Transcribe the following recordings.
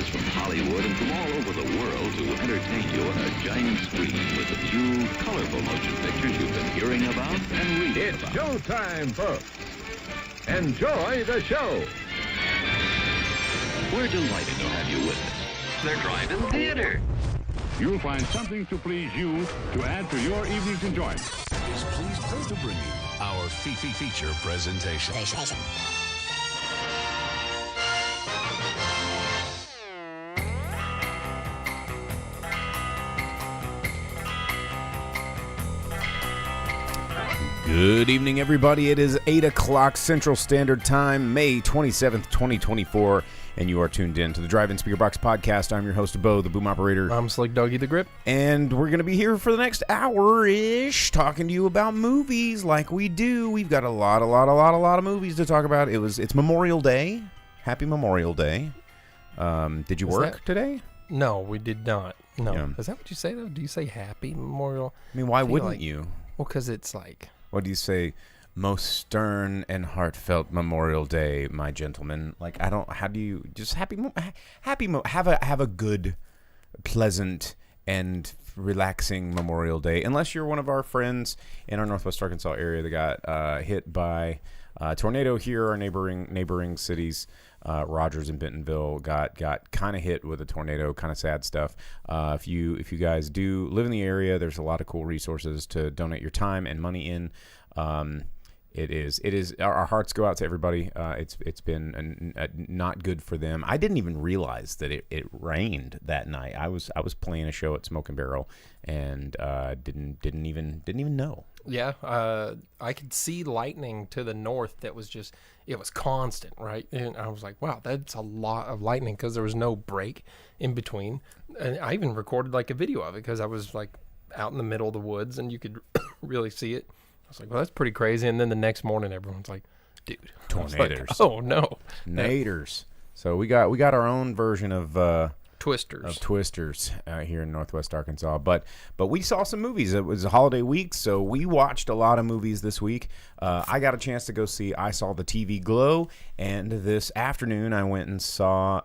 stars from Hollywood and from all over the world to entertain you on a giant screen with the few colorful motion pictures you've been hearing about and reading It's about. showtime, folks. Enjoy the show. We're delighted to have you with us. They're driving theater. You'll find something to please you to add to your evening's enjoyment. Is pleased to bring you our feature presentation. Good evening, everybody. It is 8 o'clock Central Standard Time, May 27th, 2024, and you are tuned in to the Drive-In Speaker Box Podcast. I'm your host, Bo, the boom operator. I'm Slick Doggy the Grip. And we're going to be here for the next hour-ish talking to you about movies like we do. We've got a lot of movies to talk about. It's Memorial Day. Happy Memorial Day. Did you work today? No, we did not. No. Yeah. Is that what you say, though? Do you say Happy Memorial? I mean, why wouldn't like, you? Well, because it's like... What do you say? Most stern and heartfelt Memorial Day, my gentleman. Like, I don't. How do you just have a good, pleasant, and relaxing Memorial Day? Unless you're one of our friends in our Northwest Arkansas area that got hit by a tornado here. Our neighboring cities, Rogers and Bentonville, got kind of hit with a tornado. Kind of sad stuff. If you guys do live in the area, there's a lot of cool resources to donate your time and money in. It is our hearts go out to everybody. It's been not good for them. I didn't even realize that it rained that night. I was playing a show at Smoke and Barrel and didn't even know. Yeah, I could see lightning to the north that was just, it was constant, right? And I was like, wow, that's a lot of lightning because there was no break in between. And I even recorded like a video of it because I was like out in the middle of the woods and you could really see it. I was like, well, that's pretty crazy. And then the next morning, everyone's like, dude. Tornadoes. Like, oh, no. Naders. So we got our own version of... Twisters here in Northwest Arkansas, but we saw some movies. It was a holiday week, so we watched a lot of movies this week. I got a chance to go see. I saw the TV Glow, and this afternoon I went and saw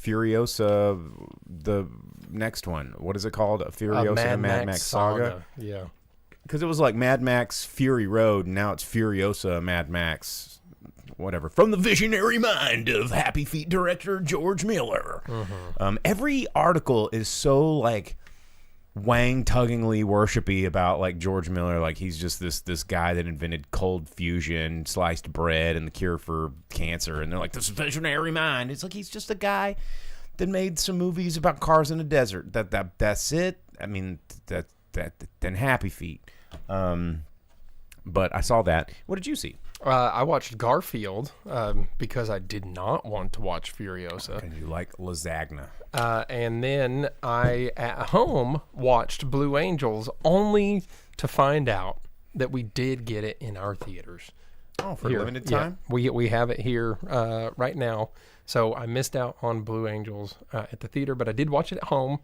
Furiosa, the next one. What is it called? Furiosa, Mad Max Saga. Yeah, because it was like Mad Max Fury Road, and now it's Furiosa Mad Max. Whatever, from the visionary mind of Happy Feet director George Miller. Mm-hmm. Every article is so like wang-tuggingly worshipy about like George Miller, like he's just this guy that invented cold fusion, sliced bread, and the cure for cancer. And they're like, this visionary mind. It's like he's just a guy that made some movies about cars in the desert. That's it. I mean, then Happy Feet. But I saw that. What did you see? I watched Garfield because I did not want to watch Furiosa. And you like lasagna. And then I, at home, watched Blue Angels only to find out that we did get it in our theaters. Oh, for a limited time? Yeah, we have it here right now. So I missed out on Blue Angels at the theater, but I did watch it at home.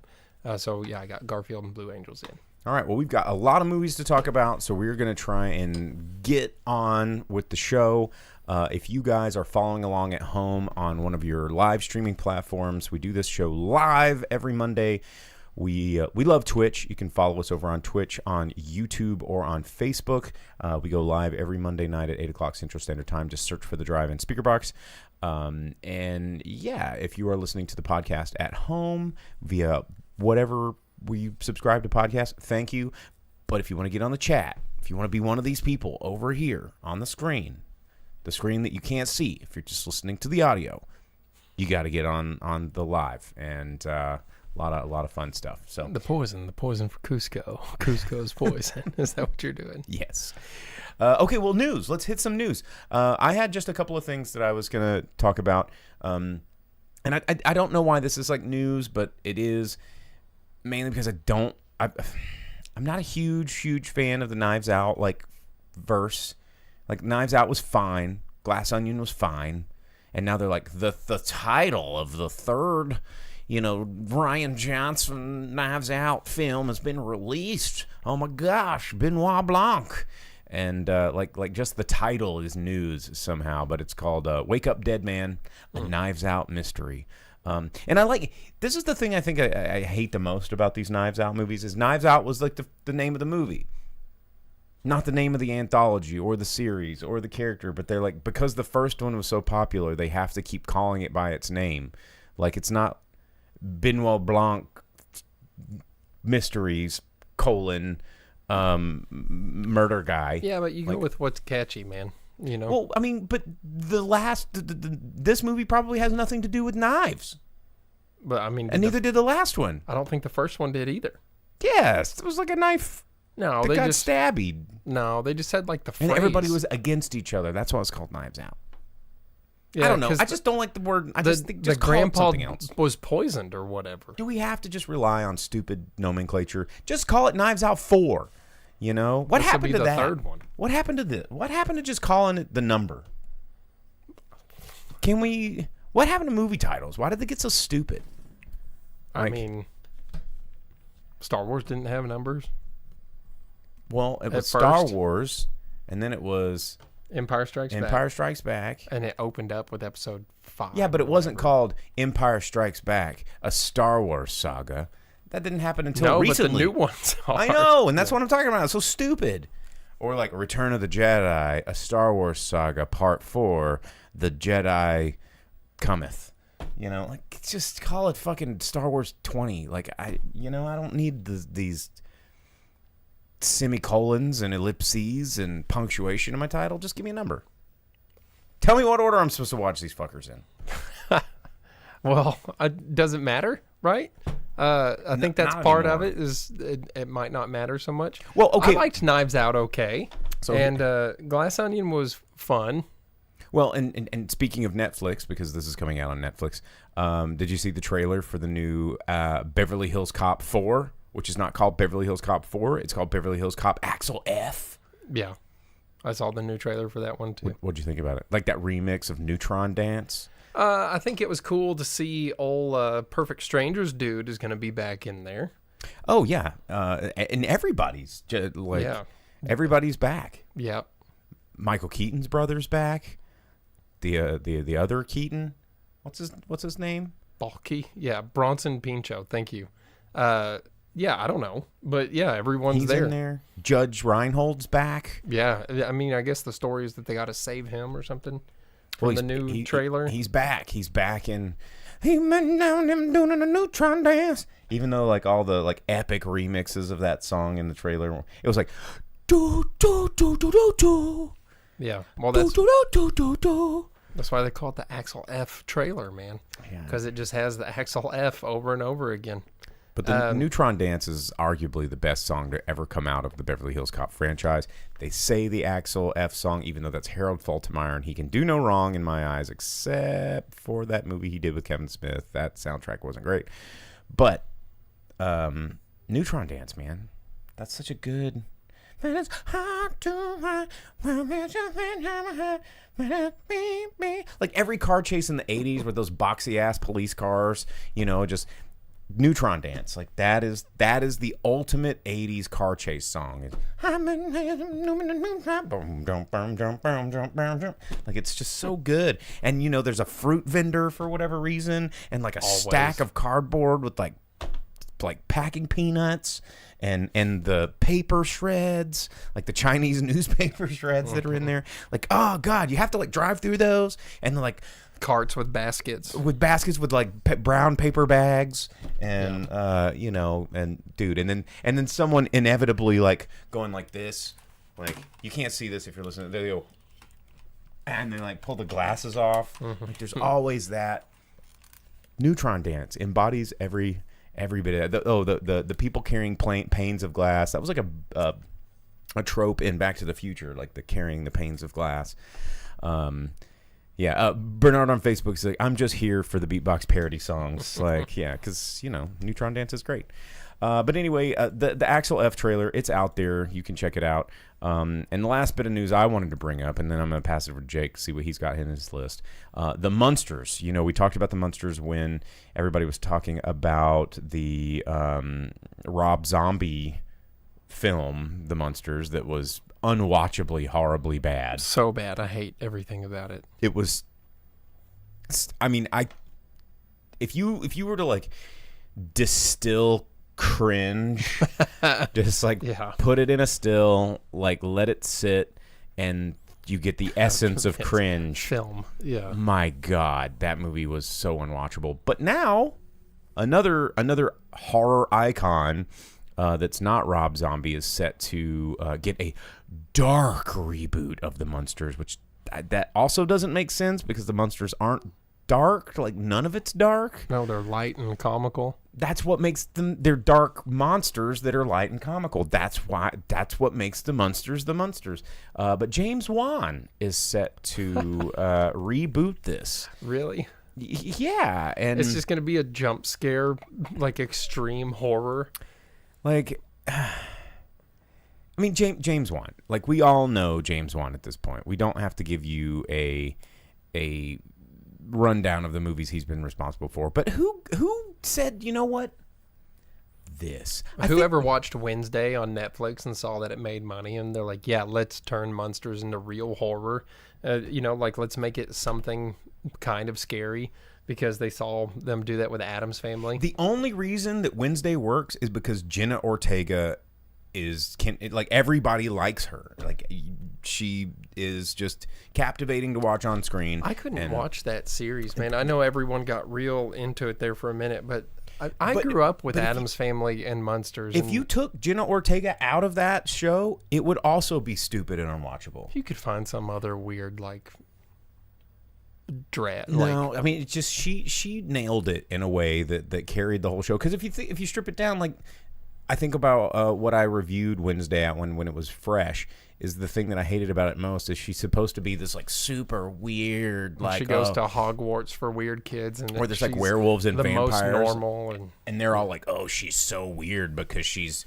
So, yeah, I got Garfield and Blue Angels in. All right, well, we've got a lot of movies to talk about, so we're going to try and get on with the show. If you guys are following along at home on one of your live streaming platforms, we do this show live every Monday. We love Twitch. You can follow us over on Twitch, on YouTube, or on Facebook. We go live every Monday night at 8 o'clock Central Standard Time. Just search for the Drive-In Speaker Box. And, yeah, if you are listening to the podcast at home via whatever we subscribe to podcasts, thank you. But if you want to get on the chat, if you want to be one of these people over here on the screen that you can't see, if you're just listening to the audio, you got to get on the live, and a lot of fun stuff. So the poison for Cusco's poison. Is that what you're doing? Yes. Okay, well, news. Let's hit some news. I had just a couple of things that I was going to talk about, and I don't know why this is like news, but it is. Mainly because I'm not a huge fan of the Knives Out like verse. Like Knives Out was fine, Glass Onion was fine, and now they're like the title of the third, Rian Johnson Knives Out film has been released. Oh my gosh, Benoit Blanc, and like just the title is news somehow, but it's called Wake Up Dead Man, a Knives Out mystery. And I like, this is the thing I think I hate the most about these Knives Out movies is Knives Out was like the name of the movie. Not the name of the anthology or the series or the character, but they're like, because the first one was so popular, they have to keep calling it by its name. Like, it's not Benoit Blanc Mysteries, murder guy. Yeah, but you go with what's catchy, man. You know? Well, I mean, but this movie probably has nothing to do with knives. But, I mean... And neither did the last one. I don't think the first one did either. Yes, it was like a knife... No, they got stabbied. No, they just had like the phrase. And everybody was against each other. That's why it's called Knives Out. Yeah, I don't know. I just don't like the word. I just think just the call it grandpa something else. was poisoned or whatever. Do we have to just rely on stupid nomenclature? Just call it Knives Out 4. You know what happened to that? Third one. What happened to this? What happened to just calling it the number? Can we? What happened to movie titles? Why did they get so stupid? I mean, Star Wars didn't have numbers. Well, it was Star Wars, and then it was Empire Strikes Back. And it opened up with episode 5. Yeah, but it wasn't called Empire Strikes Back, a Star Wars saga. That didn't happen until recently. But the new ones are. I know, and that's what I'm talking about. It's so stupid. Or like Return of the Jedi, a Star Wars saga, Part 4, The Jedi Cometh. You know, like, just call it fucking Star Wars 20. Like, I don't need these semicolons and ellipses and punctuation in my title. Just give me a number. Tell me what order I'm supposed to watch these fuckers in. Well, it doesn't matter, right? I think that's part of it. Is it might not matter so much. Well, okay. I liked Knives Out and Glass Onion was fun. Well, and speaking of Netflix, because this is coming out on Netflix, did you see the trailer for the new Beverly Hills Cop 4? Which is not called Beverly Hills Cop 4. It's called Beverly Hills Cop Axel F. Yeah. I saw the new trailer for that one, too. What'd you think about it? Like that remix of Neutron Dance? I think it was cool to see old Perfect Strangers dude is going to be back in there. Oh, yeah. And everybody's, everybody's back. Yeah. Michael Keaton's brother's back. The other Keaton. What's his name? Balky. Yeah, Bronson Pinchot. Thank you. Yeah, I don't know, but yeah, everyone's He's there. in there. Judge Reinhold's back. Yeah, I mean, I guess the story is that they got to save him or something from the new trailer. He's back. He's back in. He went down him doing a neutron dance. Even though like all the like epic remixes of that song in the trailer, it was like do do do do do do. Yeah, well that's do do do do do. That's why they call it the Axel F trailer, man. Because it just has the Axel F over and over again. But the Neutron Dance is arguably the best song to ever come out of the Beverly Hills Cop franchise. They say the Axel F song, even though that's Harold Faltermeyer, and he can do no wrong in my eyes, except for that movie he did with Kevin Smith. That soundtrack wasn't great. But Neutron Dance, man, that's such a good... Man, it's hard to like every car chase in the 80s with those boxy ass police cars, just Neutron Dance. Like that is the ultimate 80s car chase song. Like it's just so good. And there's a fruit vendor for whatever reason and like a stack of cardboard with like packing peanuts and the paper shreds, like the Chinese newspaper shreds that are in there. Like, oh God, you have to like drive through those and like carts with baskets with like brown paper bags and and dude, and then someone inevitably like going like this, like you can't see this if you're listening. They go and they like pull the glasses off. Like there's always that. Neutron Dance embodies every bit of the people carrying panes of glass. That was like a trope in Back to the Future, like the carrying the panes of glass. Bernard on Facebook is like, I'm just here for the beatbox parody songs. Like, yeah, because Neutron Dance is great. But anyway, the Axel F trailer, it's out there. You can check it out. And the last bit of news I wanted to bring up, and then I'm going to pass it over to Jake, see what he's got in his list. The Munsters. We talked about the Munsters when everybody was talking about the Rob Zombie film, The Munsters, that was unwatchably, horribly bad. So bad. I hate everything about it. It was... I mean, if you were to like distill cringe, just like put it in a still, like let it sit, and you get the essence of cringe. Film. Yeah. My God, that movie was so unwatchable. But now, another horror icon that's not Rob Zombie is set to get a dark reboot of the Munsters, which that also doesn't make sense because the Munsters aren't dark. Like, none of it's dark. No, they're light and comical. That's what makes them. They're dark monsters that are light and comical. That's what makes the Munsters the Munsters. But James Wan is set to reboot this. Really? Yeah, and it's just going to be a jump scare, like extreme horror. Like, I mean, James Wan. Like, we all know James Wan at this point. We don't have to give you a rundown of the movies he's been responsible for. But who said, you know what? This. Whoever watched Wednesday on Netflix and saw that it made money, and they're like, yeah, let's turn Munsters into real horror. Like, let's make it something kind of scary, because they saw them do that with Addams Family. The only reason that Wednesday works is because Jenna Ortega everybody likes her. Like, she is just captivating to watch on screen. I couldn't watch that series, man. I know everyone got real into it there for a minute, but I grew up with Addams Family and Munsters. If you took Jenna Ortega out of that show, it would also be stupid and unwatchable. You could find some other weird, like, dread. No, I mean, it's just she nailed it in a way that carried the whole show. Because if you strip it down, like, I think about what I reviewed Wednesday at when it was fresh, is the thing that I hated about it most is she's supposed to be this like super weird, like she goes to Hogwarts for weird kids, and or there's like werewolves and the vampires, most normal, and they're all like, oh, she's so weird because she's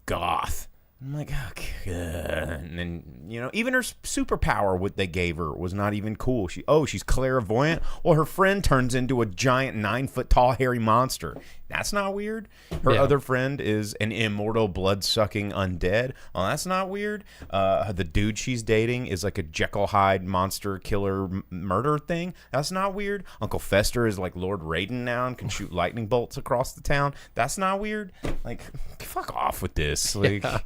goth. I'm like, okay. And then, even her superpower, what they gave her, was not even cool. She's clairvoyant. Well, her friend turns into a giant 9-foot tall hairy monster. That's not weird. Her other friend is an immortal blood-sucking undead. Oh, that's not weird. The dude she's dating is like a Jekyll Hyde monster killer murder thing. That's not weird. Uncle Fester is like Lord Raiden now and can shoot lightning bolts across the town. That's not weird. Like, fuck off with this. Like. Yeah.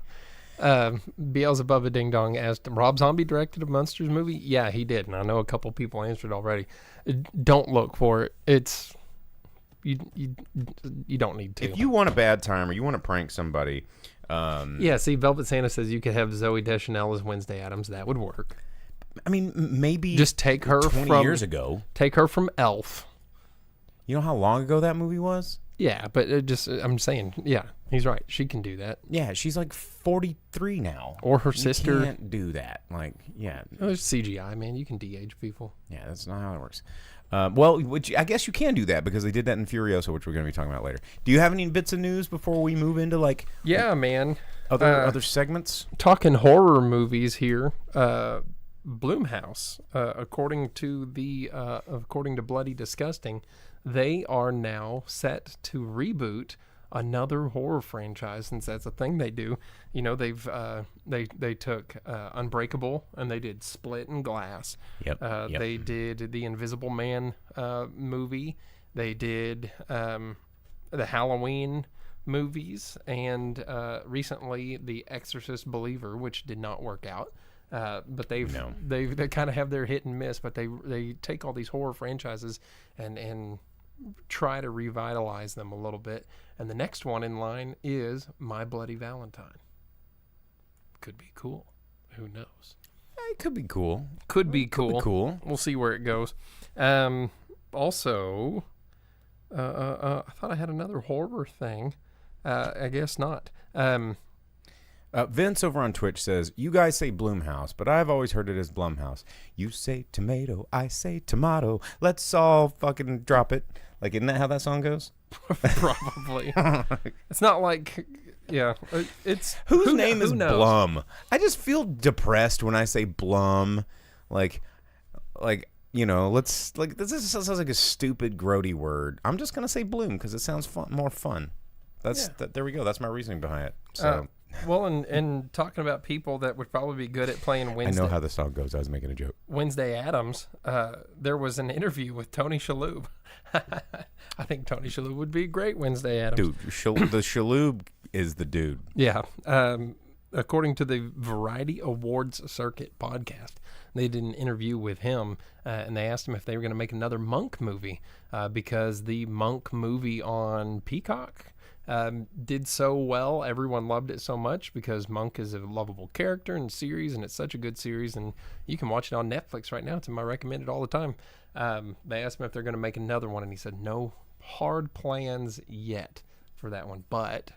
Beelzebub Ding Dong asked, Rob Zombie directed a Munsters movie? Yeah, he did, and I know a couple people answered already. Don't look for it. It's you don't need to. If you want a bad time or you want to prank somebody, yeah. See, Velvet Santa says you could have Zooey Deschanel as Wednesday Addams. That would work. I mean, maybe just take her 20 years ago. Take her from Elf. You know how long ago that movie was? Yeah, but I'm saying, yeah, he's right. She can do that. Yeah, she's like 43 now. Or her sister. You can't do that. Like, yeah. There's CGI, man. You can de-age people. Yeah, that's not how it works. Well, I guess you can do that because they did that in Furiosa, which we're going to be talking about later. Do you have any bits of news before we move into, like... Yeah, man. Other segments? Talking horror movies here. Blumhouse, according to Bloody Disgusting, they are now set to reboot another horror franchise, since that's a thing they do. They've they took Unbreakable, and they did Split and Glass. Yep. They did the Invisible Man movie. They did the Halloween movies, and recently the Exorcist Believer, which did not work out. But they kind of have their hit and miss, but they take all these horror franchises and try to revitalize them a little bit. And the next one in line is My Bloody Valentine. Could be cool. Who knows? It could be cool. Could be cool. We'll see where it goes. Also, I thought I had another horror thing. I guess not. Vince over on Twitch says, you guys say Blumhouse, but I've always heard it as Blumhouse. You say tomato, I say tomato. Let's all fucking drop it. Like, isn't that how that song goes? Probably. It's not like, yeah. It's whose name is Blum? I just feel depressed when I say Blum. Like let's like this sounds like a stupid grody word. I'm just gonna say Bloom because it sounds more fun. There we go. That's my reasoning behind it. So Well, and talking about people that would probably be good at playing Wednesday. I know how the song goes. I was making a joke. Wednesday Addams, there was an interview with Tony Shalhoub. I think Tony Shalhoub would be a great Wednesday Addams. Dude, the Shalhoub is the dude. Yeah. According to the Variety Awards Circuit podcast, they did an interview with him, and they asked him if they were going to make another Monk movie because the Monk movie on Peacock did so well. Everyone loved it so much because Monk is a lovable character and series, and it's such a good series, and you can watch it on Netflix right now. It's in my recommended all the time. They asked him if they're going to make another one, and he said no hard plans yet for that one, but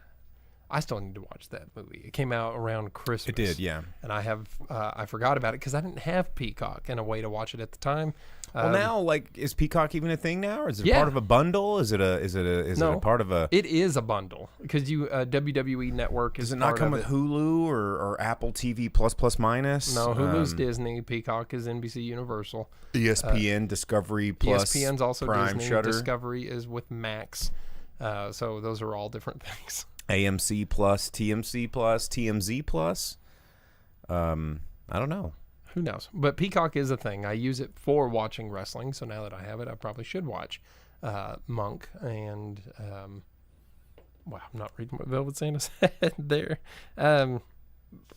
I still need to watch that movie. It came out around Christmas. It did, yeah. And I forgot about it because I didn't have Peacock and a way to watch it at the time. Well, now, like, is Peacock even a thing now, or is it part of a bundle? Is it a part of a? It is a bundle because WWE Network is. Does it not come with Hulu or Apple TV plus minus? No, Hulu's Disney. Peacock is NBC Universal. ESPN, Discovery Plus. ESPN's also Prime, Disney. Shudder. Discovery is with Max. So those are all different things. AMC Plus, TMC Plus, TMZ Plus. I don't know. Who knows? But Peacock is a thing. I use it for watching wrestling. So now that I have it, I probably should watch Monk. And, wow, I'm not reading what Velvet Santa said there.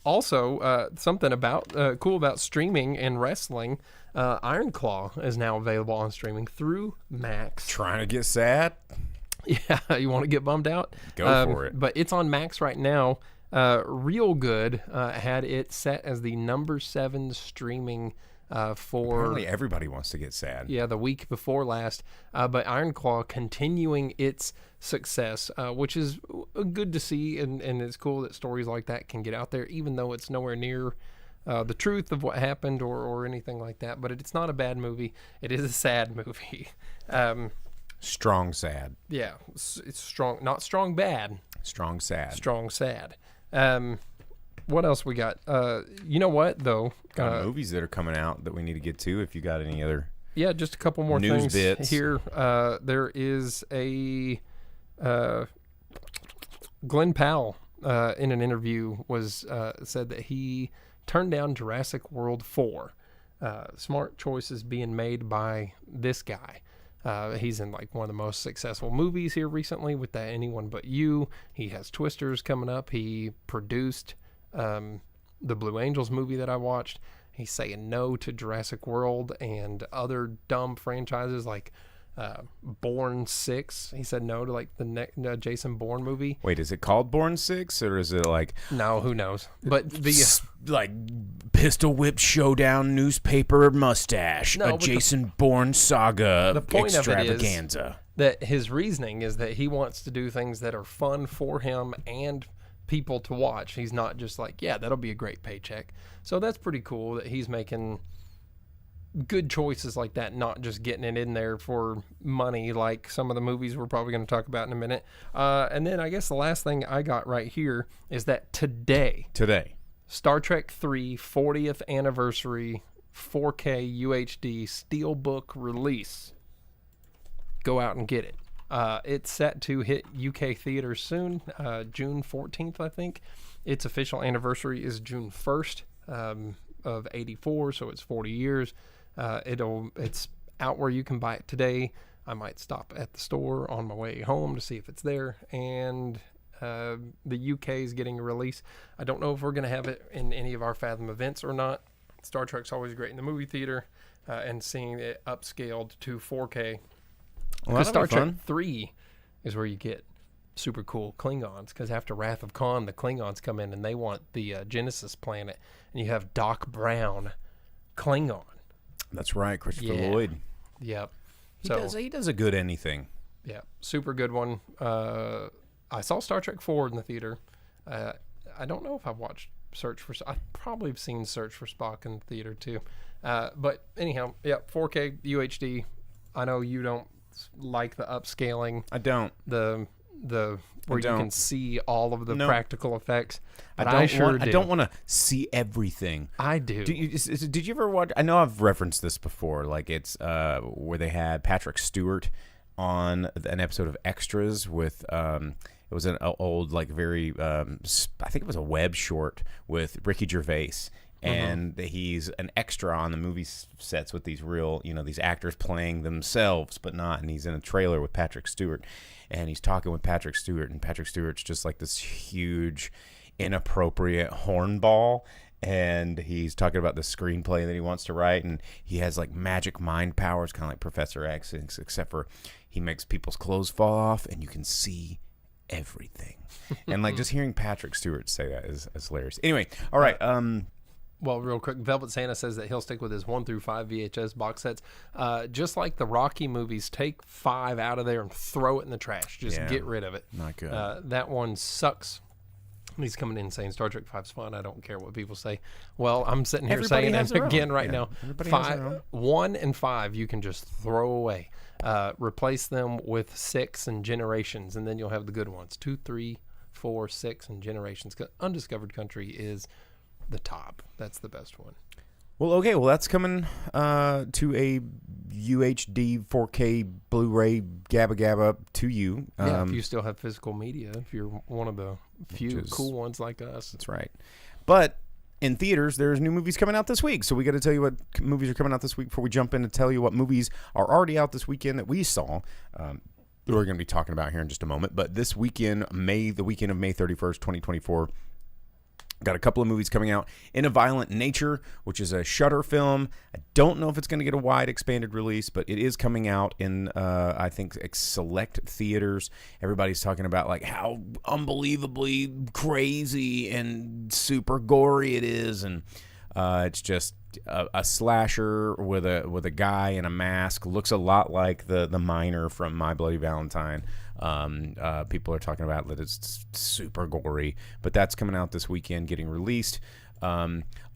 Also, something about cool about streaming and wrestling. Iron Claw is now available on streaming through Max. Trying to get sad? Yeah, you want to get bummed out? Go for it. But it's on Max right now. Real Good had it set as the number 7 streaming for... Apparently everybody wants to get sad. Yeah, the week before last. But Iron Claw continuing its success, which is good to see, and it's cool that stories like that can get out there, even though it's nowhere near the truth of what happened or anything like that. But it's not a bad movie. It is a sad movie. Strong sad. Yeah, it's strong. Not strong bad. Strong sad. Strong sad. What else we got? You know what though? Movies that are coming out that we need to get to. If you got any other, yeah, just a couple more news things bits here. There is a Glenn Powell in an interview was said that he turned down Jurassic World 4. Smart choices being made by this guy. He's in like one of the most successful movies here recently with that Anyone But You. He has Twisters coming up. He produced the Blue Angels movie that I watched. He's saying no to Jurassic World and other dumb franchises like Bourne 6. He said no to like the next Jason Bourne movie. Wait, is it called Bourne 6 or is it like... No, who knows? But the... like pistol whip showdown newspaper mustache, a Jason Bourne saga the point extravaganza. Of it is that his reasoning is that he wants to do things that are fun for him and people to watch. He's not just like, yeah, that'll be a great paycheck. So that's pretty cool that he's making good choices like that, not just getting it in there for money like some of the movies we're probably going to talk about in a minute. And then I guess the last thing I got right here is that today, Star Trek 3 40th anniversary 4K UHD Steelbook release. Go out and get it. It's set to hit UK theaters soon, June 14th, I think. Its official anniversary is June 1st of 84, so it's 40 years. It's out where you can buy it today. I might stop at the store on my way home to see if it's there. And the UK is getting a release. I don't know if we're going to have it in any of our Fathom events or not. Star Trek's always great in the movie theater, and seeing it upscaled to 4K. Well, Star Trek 3 is where you get super cool Klingons, because after Wrath of Khan, the Klingons come in and they want the Genesis planet, and you have Doc Brown, Klingon. That's right, Christopher Lloyd. Yep. He does a good anything. Yeah, super good one. I saw Star Trek 4 in the theater. I don't know if I've watched Search for... I probably have seen Search for Spock in the theater too. But anyhow, yeah, 4K UHD. I know you don't like the upscaling. I don't. The where you can see all of the practical effects. But I sure do. I don't want to see everything. I do. Did you ever watch? I know I've referenced this before. Like it's where they had Patrick Stewart on an episode of Extras with It was an old, like, very, I think it was a web short with Ricky Gervais. And he's an extra on the movie sets with these real, these actors playing themselves, but not. And he's in a trailer with Patrick Stewart. And he's talking with Patrick Stewart. And Patrick Stewart's just like this huge, inappropriate hornball. And he's talking about the screenplay that he wants to write. And he has, like, magic mind powers, kind of like Professor X, except for he makes people's clothes fall off and you can see everything. And, like, just hearing Patrick Stewart say that is hilarious. Anyway, all right. Well, real quick, Velvet Santa says that he'll stick with his 1 through 5 VHS box sets. Just like the Rocky movies, take 5 out of there and throw it in the trash. Just get rid of it. Not good. That one sucks. He's coming in saying Star Trek 5's fun. I don't care what people say. Well, I'm sitting here Everybody saying has it their again own. right Yeah. now. Everybody has their own. 1 and 5 you can just throw away. Replace them with 6 and Generations, and then you'll have the good ones. 2, 3, 4, 6, and Generations. 'Cause Undiscovered Country is the top. That's the best one. Well, okay. Well, that's coming to a UHD 4K Blu-ray Gabba Gabba to you. Yeah, if you still have physical media, if you're one of the few is- cool ones like us. That's right. But in theaters, there's new movies coming out this week. So we got to tell you what movies are coming out this week before we jump in to tell you what movies are already out this weekend that we saw. That we're going to be talking about here in just a moment. But this weekend, the weekend of May 31st, 2024, got a couple of movies coming out. In a Violent Nature, which is a Shudder film. I don't know if it's going to get a wide expanded release, but it is coming out in, I think, select theaters. Everybody's talking about, like, how unbelievably crazy and super gory it is. And it's just a slasher with a guy in a mask. Looks a lot like the miner from My Bloody Valentine. People are talking about that it's super gory, but that's coming out this weekend, getting released.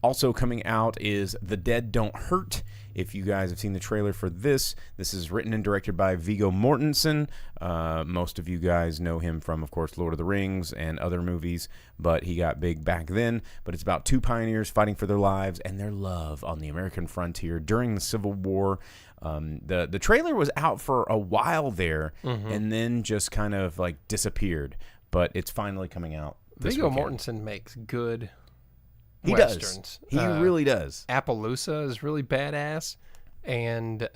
Also coming out is The Dead Don't Hurt. If you guys have seen the trailer for this is written and directed by Viggo Mortensen. Most of you guys know him from, of course, Lord of the Rings and other movies, but he got big back then. But it's about 2 pioneers fighting for their lives and their love on the American frontier during the Civil War. The trailer was out for a while there and then just kind of, like, disappeared. But it's finally coming out this Viggo weekend. Mortensen makes good He westerns. does. He really does. Appaloosa is really badass, and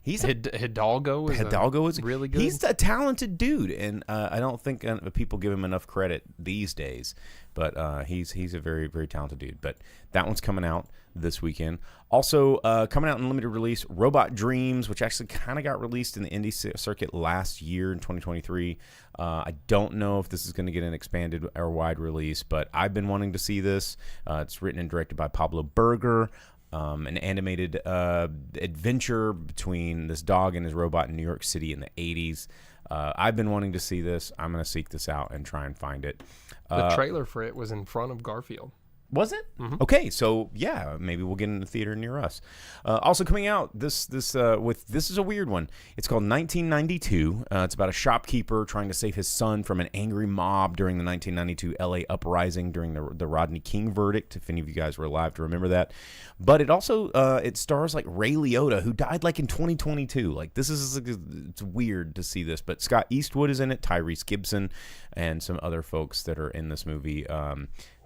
He's Hidalgo is really good. He's a talented dude, and I don't think people give him enough credit these days. But he's a very, very talented dude. But that one's coming out this weekend. Also coming out in limited release, Robot Dreams, which actually kind of got released in the indie circuit last year in 2023. I don't know if this is going to get an expanded or wide release, but I've been wanting to see this. It's written and directed by Pablo Berger. An animated adventure between this dog and his robot in New York City in the 80s. I've been wanting to see this. I'm going to seek this out and try and find it. The trailer for it was in front of Garfield. Was it? Okay, so yeah, maybe we'll get in the theater near us. Also coming out, this is a weird one. It's called 1992. It's about a shopkeeper trying to save his son from an angry mob during the 1992 LA uprising during the Rodney King verdict. If any of you guys were alive to remember that, but it also it stars, like, Ray Liotta, who died, like, in 2022. Like, it's weird to see this, but Scott Eastwood is in it, Tyrese Gibson, and some other folks that are in this movie.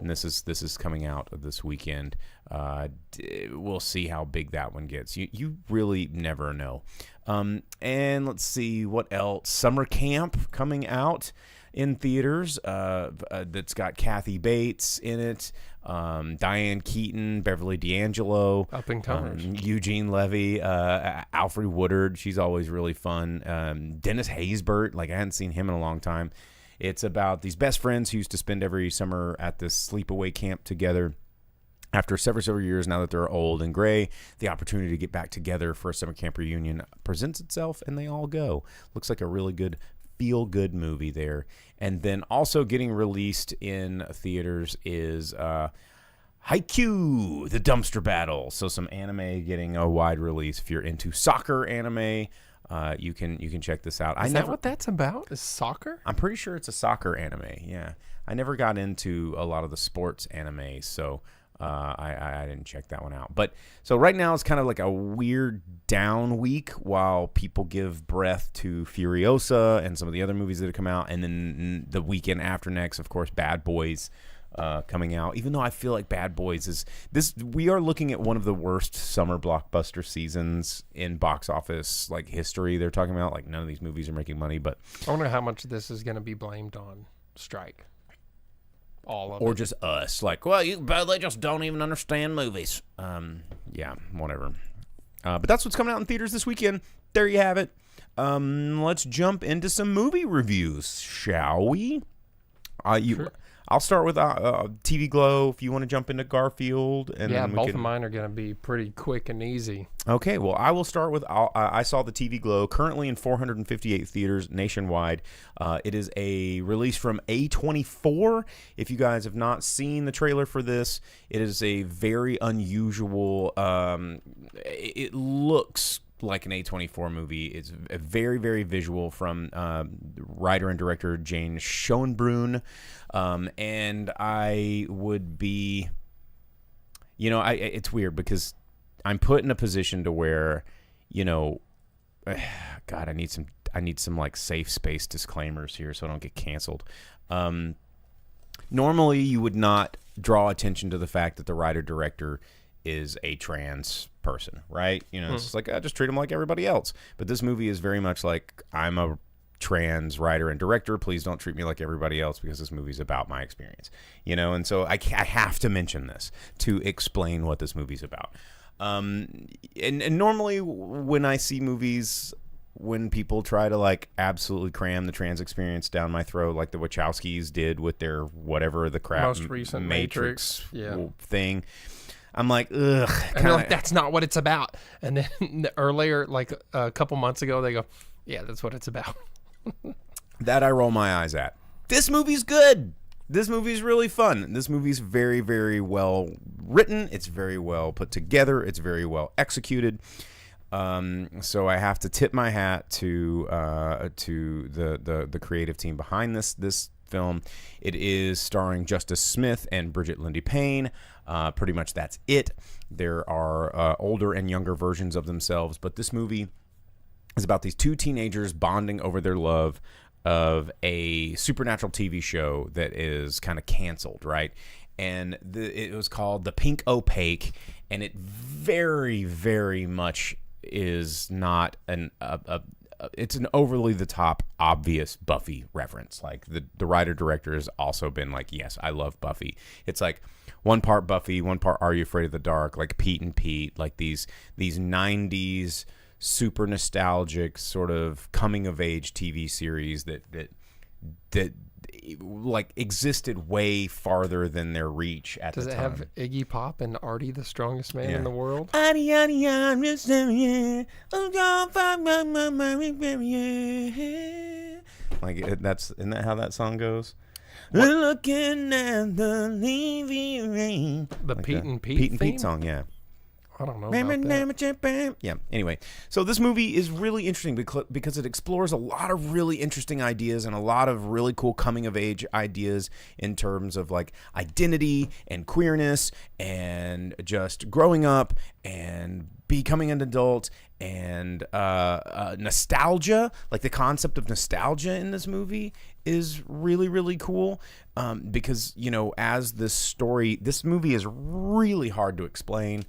And this is coming out this weekend. We'll see how big that one gets. You really never know. And let's see what else. Summer Camp coming out in theaters. That's got Kathy Bates in it. Diane Keaton, Beverly D'Angelo, Up and comers. Eugene Levy, Alfred Woodard. She's always really fun. Dennis Haysbert. Like, I hadn't seen him in a long time. It's about these best friends who used to spend every summer at this sleepaway camp together. After several years, now that they're old and gray, the opportunity to get back together for a summer camp reunion presents itself, and they all go. Looks like a really good, feel-good movie there. And then also getting released in theaters is Haikyuu, the Dumpster Battle. So some anime getting a wide release. If you're into soccer anime, you can check this out. Is that what that's about? Is soccer? I'm pretty sure it's a soccer anime. Yeah, I never got into a lot of the sports anime, so I didn't check that one out. But so right now it's kind of like a weird down week while people give breath to Furiosa and some of the other movies that have come out. And then the weekend after next, of course, Bad Boys coming out. Even though I feel like Bad Boys is this, we are looking at one of the worst summer blockbuster seasons in box office like history. They're talking about like none of these movies are making money, but I wonder how much of this is going to be blamed on strike. All of or it. just us. Like, well, they just don't even understand movies. Yeah, whatever. But that's what's coming out in theaters this weekend. There you have it. Let's jump into some movie reviews, shall we? Sure. I'll start with TV Glow if you want to jump into Garfield. And yeah, then both of mine are going to be pretty quick and easy. Okay, well, I will start with I saw the TV Glow, currently in 458 theaters nationwide. It is a release from A24. If you guys have not seen the trailer for this, it is a very unusual, it looks like an A24 movie. It's a very, very visual from writer and director Jane Schoenbrunn. And I would be, it's weird because I'm put in a position to where, God, I need some like safe space disclaimers here so I don't get canceled. Normally you would not draw attention to the fact that the writer director is a trans person, right? It's like, I just treat them like everybody else. But this movie is very much like, I'm a trans writer and director. Please don't treat me like everybody else because this movie's about my experience, And so I have to mention this to explain what this movie's about. And normally when I see movies, when people try to like absolutely cram the trans experience down my throat, like the Wachowskis did with their whatever the crap Most recent Matrix thing, I'm like, ugh. And they're like, that's not what it's about. And then earlier, like a couple months ago, they go, yeah, that's what it's about. That I roll my eyes at. This movie's good. This movie's really fun. This movie's very, very well written. It's very well put together. It's very well executed. So I have to tip my hat to the creative team behind this film. It is starring Justice Smith and Bridget Lindy Payne. Pretty much that's it. There are older and younger versions of themselves, but this movie is about these two teenagers bonding over their love of a supernatural TV show that is kind of canceled, right? And it was called The Pink Opaque, and it very, very much is not it's an overly the top obvious Buffy reference. Like the writer director has also been like, yes, I love Buffy. It's like one part Buffy, one part Are You Afraid of the Dark, like Pete and Pete, like these 90s super nostalgic sort of coming of age TV series that like existed way farther than their reach at the time. Does it have Iggy Pop and Artie, the strongest man in the world? Artie, I'm just like isn't that how that song goes? What? Looking at the leaving rain. The like Pete and Pete Pete and theme? Pete song, yeah. I don't know about that. Yeah. Anyway, so this movie is really interesting because it explores a lot of really interesting ideas and a lot of really cool coming of age ideas in terms of like identity and queerness and just growing up and becoming an adult and nostalgia. Like the concept of nostalgia in this movie is really, really cool because, as this movie is really hard to explain.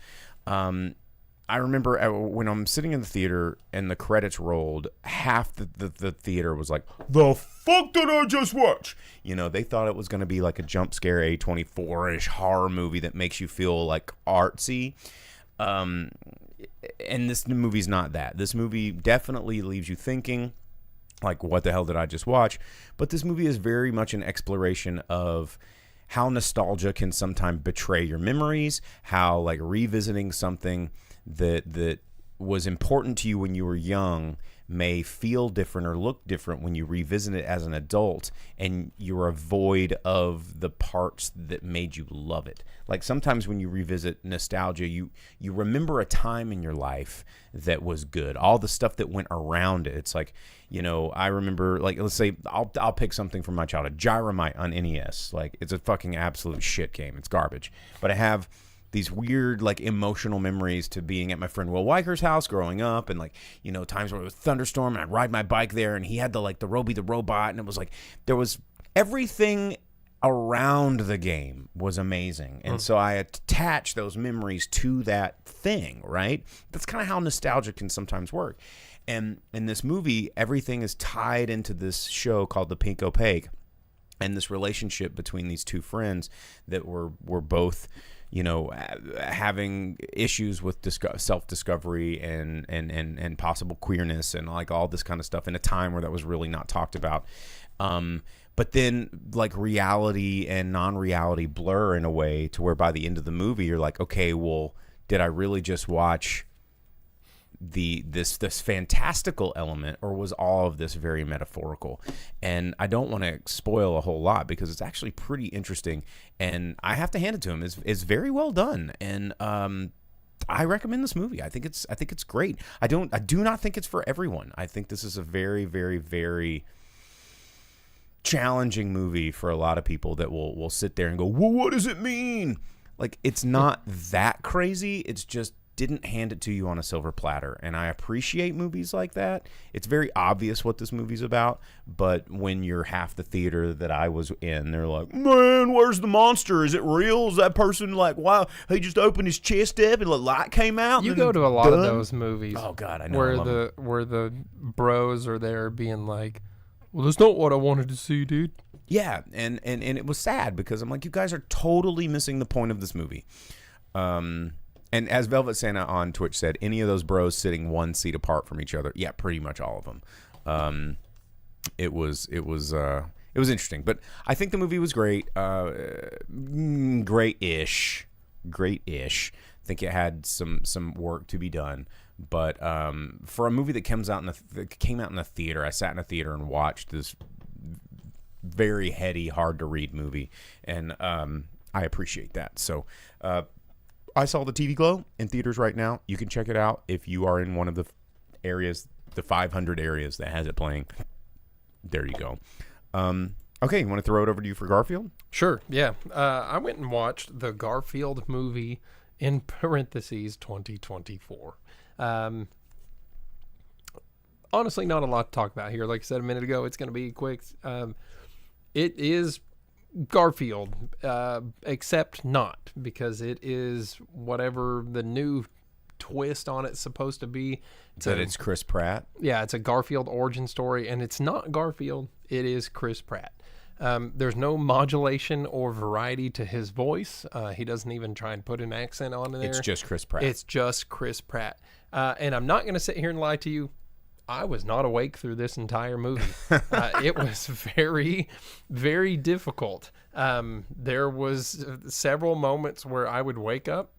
I remember when I'm sitting in the theater and the credits rolled, half the theater was like, the fuck did I just watch? They thought it was going to be like a jump scare A24-ish horror movie that makes you feel like artsy. And this movie's not that. This movie definitely leaves you thinking, like, what the hell did I just watch? But this movie is very much an exploration of how nostalgia can sometimes betray your memories, how like revisiting something that was important to you when you were young may feel different or look different when you revisit it as an adult, and you're void of the parts that made you love it. Like sometimes when you revisit nostalgia, you remember a time in your life that was good, all the stuff that went around it. It's like, you know, I remember, like, let's say I'll pick something from my childhood, Gyromite on NES. Like, it's a fucking absolute shit game. It's garbage. But I have these weird, like, emotional memories to being at my friend Will Weiker's house growing up, and, like, you know, times where it was thunderstorm and I'd ride my bike there, and he had the Roby the robot, and it was like, there was everything around the game was amazing. And so I attach those memories to that thing, right? That's kind of how nostalgia can sometimes work. And in this movie, everything is tied into this show called The Pink Opaque, and this relationship between these two friends that were both, you know, having issues with self-discovery and possible queerness and like all this kind of stuff in a time where that was really not talked about. But then, like, reality and non-reality blur in a way to where by the end of the movie, you're like, okay, well, did I really just watch this fantastical element, or was all of this very metaphorical? And I don't want to spoil a whole lot because it's actually pretty interesting, and I have to hand it to him. It's very well done, and I recommend this movie. I think it's great. I do not think it's for everyone. I think this is a very, very, very challenging movie for a lot of people that will sit there and go, well, what does it mean? Like, it's not that crazy. It's just didn't hand it to you on a silver platter. And I appreciate movies like that. It's very obvious what this movie's about, but when you're half the theater that I was in, they're like, man, where's the monster? Is it real? Is that person like, wow, he just opened his chest up and the light came out? You go to a lot of those movies. Oh God, I know. Where the bros are there being like, well, that's not what I wanted to see, dude. Yeah, and it was sad because I'm like, you guys are totally missing the point of this movie. And as Velvet Santa on Twitch said, any of those bros sitting one seat apart from each other, yeah, pretty much all of them. It was interesting, but I think the movie was great. Great-ish. I think it had some work to be done. But for a movie that came out in the theater, I sat in a theater and watched this very heady, hard to read movie, and I appreciate that. So I saw the TV Glow in theaters right now. You can check it out if you are in one of the areas, the 500 areas that has it playing. There you go. Okay, you want to throw it over to you for Garfield? Sure. Yeah. I went and watched the Garfield movie in parentheses 2024. Honestly, not a lot to talk about here. Like I said a minute ago, it's going to be quick. It is Garfield, except not, because it is whatever the new twist on it's supposed to be. It's Chris Pratt? Yeah, it's a Garfield origin story, and it's not Garfield. It is Chris Pratt. There's no modulation or variety to his voice. He doesn't even try and put an accent on there. It's just Chris Pratt. It's just Chris Pratt. And I'm not going to sit here and lie to you. I was not awake through this entire movie. It was very, very difficult. There was several moments where I would wake up,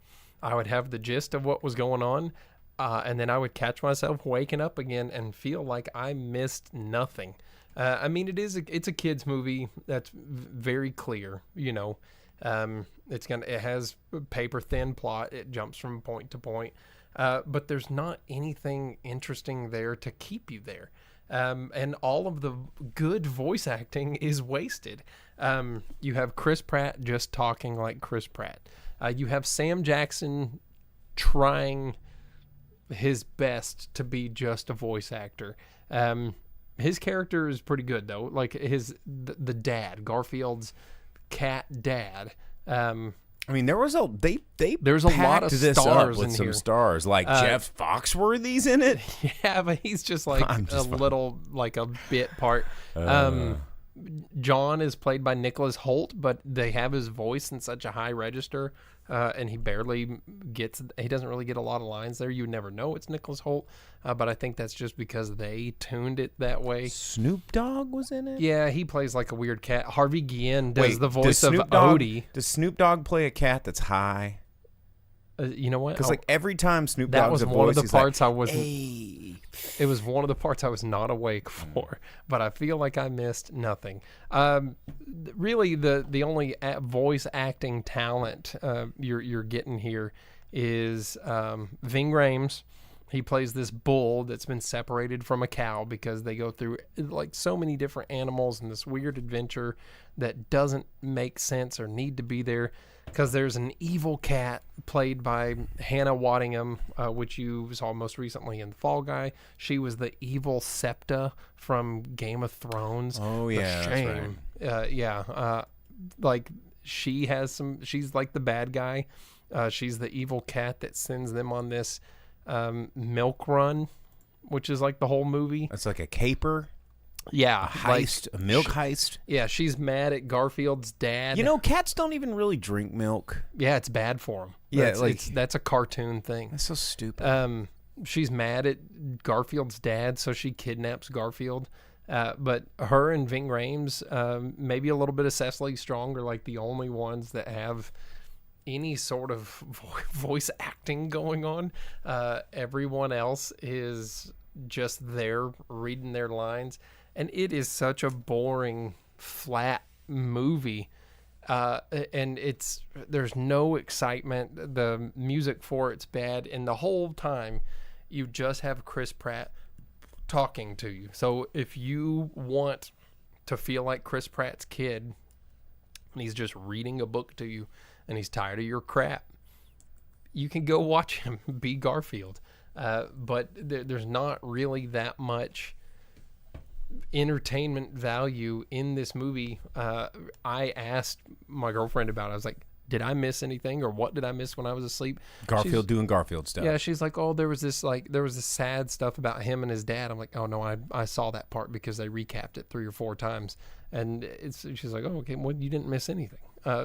I would have the gist of what was going on, and then I would catch myself waking up again and feel like I missed nothing. I mean, it's a kids movie that's very clear. You know, it has paper thin plot. It jumps from point to point. But there's not anything interesting there to keep you there. And all of the good voice acting is wasted. You have Chris Pratt just talking like Chris Pratt. You have Sam Jackson trying his best to be just a voice actor. His character is pretty good, though. Like the dad, Garfield's cat dad. I mean, there's a lot of stars with in some here. Stars, like Jeff Foxworthy's in it. Yeah, but he's just like little, like a bit part. John is played by Nicholas Hoult, but they have his voice in such a high register, and he doesn't really get a lot of lines there. You would never know it's Nicholas Hoult, but I think that's just because they tuned it that way. Snoop Dogg was in it? Yeah, he plays like a weird cat. Harvey Guillen does the voice of Odie. Does Snoop Dogg play a cat that's high? You know what? Because like every time Snoop that Dogg's was a one of voice, the he's parts like, I wasn't. "Hey." It was one of the parts I was not awake for, but I feel like I missed nothing. Really, the only voice acting talent you're getting here is Ving Rhames. He plays this bull that's been separated from a cow because they go through like so many different animals in this weird adventure that doesn't make sense or need to be there. Because there's an evil cat played by Hannah Waddingham, which you saw most recently in Fall Guy. She was the evil Septa from Game of Thrones. Oh, yeah, The that's Shame. right. Like she has some. She's like the bad guy. She's the evil cat that sends them on this milk run, which is like the whole movie. It's like a caper. Yeah, Heist, a milk heist. Yeah, she's mad at Garfield's dad. You know, cats don't even really drink milk. Yeah, it's bad for them. Yeah, that's a cartoon thing. That's so stupid. She's mad at Garfield's dad, so she kidnaps Garfield. But her and Ving Rhames, maybe a little bit of Cecily Strong are like the only ones that have any sort of voice acting going on. Everyone else is just there reading their lines. And it is such a boring, flat movie. And there's no excitement. The music for it's bad. And the whole time, you just have Chris Pratt talking to you. So if you want to feel like Chris Pratt's kid, and he's just reading a book to you, and he's tired of your crap, you can go watch him be Garfield. But there's not really that much entertainment value in this movie. I asked my girlfriend about it. I was like, did I miss anything, or what did I miss when I was asleep? Garfield doing Garfield stuff. Yeah, she's like, oh, there was this sad stuff about him and his dad. I'm like, oh no, I saw that part because they recapped it 3 or 4 times. And she's like, oh, okay, well, you didn't miss anything.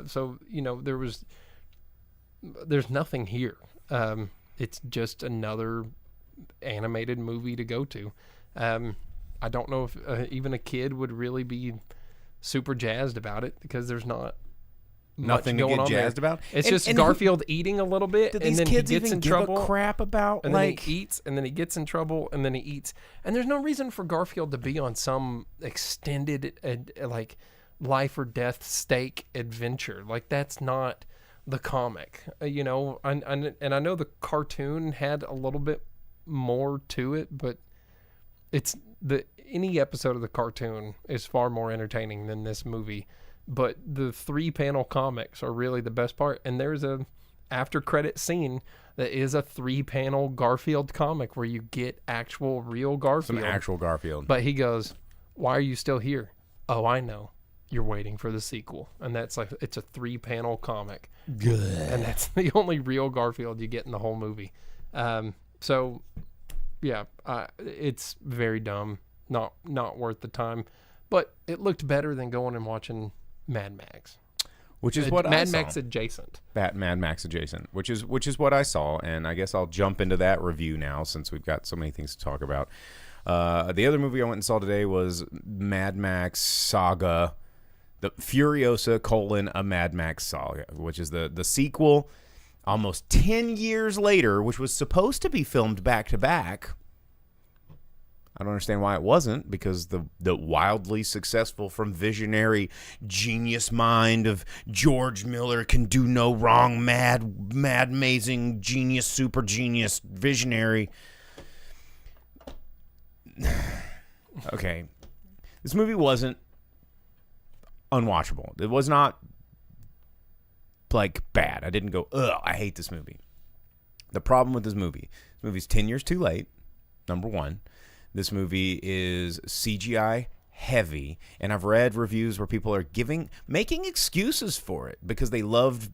So you know, there's nothing here. It's just another animated movie to go to. I don't know if even a kid would really be super jazzed about it, because there's not nothing much to going get on jazzed there. about. It's just Garfield eating a little bit, Do and these then kids he gets even in give trouble. a crap about And like then he eats, and then he gets in trouble, and then he eats. And there's no reason for Garfield to be on some extended like life or death stake adventure. Like, that's not the comic, you know. And I know the cartoon had a little bit more to it, but any episode of the cartoon is far more entertaining than this movie. But the 3-panel comics are really the best part. And there's a after credit scene that is a 3-panel Garfield comic where you get actual real Garfield. some actual Garfield. But he goes, "Why are you still here?" "Oh, I know. You're waiting for the sequel." And that's like, it's a 3-panel comic. Good. And that's the only real Garfield you get in the whole movie. So yeah, it's very dumb. Not worth the time. But it looked better than going and watching Mad Max. Which is what I Mad saw. Max adjacent. Mad Max adjacent, which is what I saw, and I guess I'll jump into that review now since we've got so many things to talk about. The other movie I went and saw today was Mad Max Saga, the Furiosa: A Mad Max Saga, which is the sequel almost 10 years later, which was supposed to be filmed back to back. I don't understand why it wasn't, because the wildly successful, from visionary genius mind of George Miller, can do no wrong, mad, amazing, genius, super genius, visionary. Okay. This movie wasn't unwatchable. It was not like bad. I didn't go, ugh, I hate this movie. The problem with this movie's 10 years too late, number one. This movie is CGI heavy, and I've read reviews where people are making excuses for it because they loved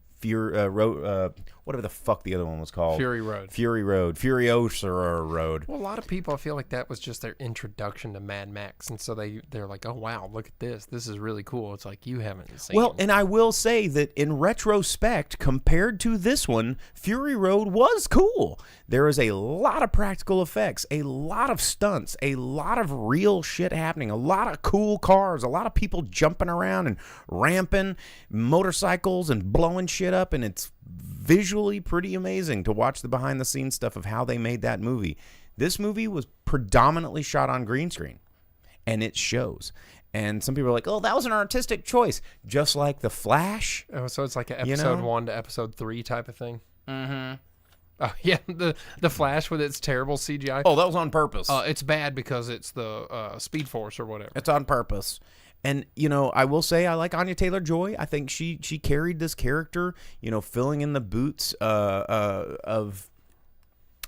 whatever the fuck the other one was called. Fury Road. Furiosa Road. Well, a lot of people, I feel like that was just their introduction to Mad Max, and so they're like, oh wow, look at this. This is really cool. It's like, you haven't seen. Well, and I will say that in retrospect, compared to this one, Fury Road was cool. There is a lot of practical effects, a lot of stunts, a lot of real shit happening, a lot of cool cars, a lot of people jumping around and ramping, motorcycles and blowing shit up, and it's visually pretty amazing to watch the behind the scenes stuff of how they made that movie. This movie was predominantly shot on green screen, and it shows. And some people are like, oh, that was an artistic choice, just like The Flash. Oh, so it's like an episode 1 to episode 3 type of thing. Mm-hmm. Oh yeah, the Flash with its terrible CGI. Oh, that was on purpose. It's bad because it's the Speed Force or whatever. It's on purpose. And, I will say I like Anya Taylor-Joy. I think she carried this character, filling in the boots of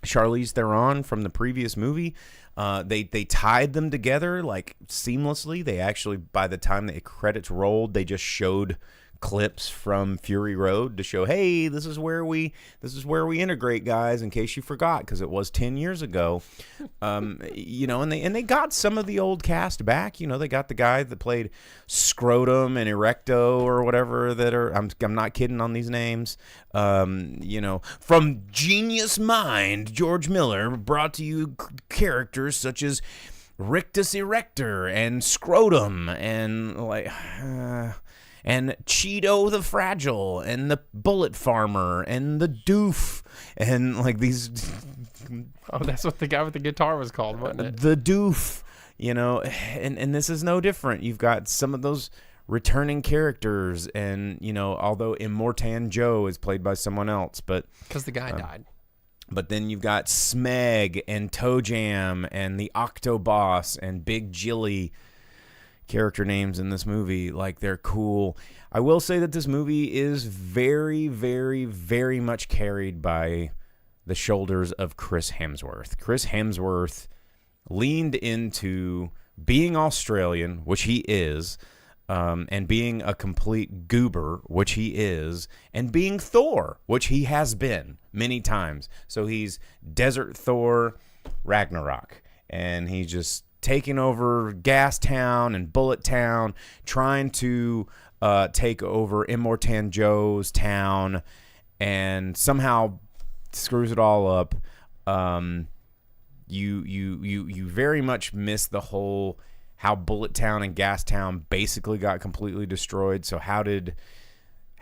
Charlize Theron from the previous movie. They tied them together like seamlessly. They actually, by the time the credits rolled, they just showed clips from Fury Road to show, hey, this is where we integrate, guys, in case you forgot, because it was 10 years ago. And they got some of the old cast back. They got the guy that played Scrotum and Erecto or whatever that are, I'm not kidding on these names. From Genius Mind, George Miller brought to you characters such as Rictus Erector and Scrotum and Cheeto the Fragile, and the Bullet Farmer, and the Doof, and like these. Oh, that's what the guy with the guitar was called, wasn't it? The Doof, and this is no different. You've got some of those returning characters, and although Immortan Joe is played by someone else, but because the guy died. But then you've got Smeg and Toe Jam and the Octoboss and Big Jilly. Character names in this movie, like, they're cool. I will say that this movie is very, very, very much carried by the shoulders of Chris Hemsworth. Chris Hemsworth leaned into being Australian, which he is, and being a complete goober, which he is, and being Thor, which he has been many times. So he's Desert Thor Ragnarok, and he just taking over Gas Town and Bullet Town, trying to take over Immortan Joe's town, and somehow screws it all up. You very much miss the whole how Bullet Town and Gas Town basically got completely destroyed. So how did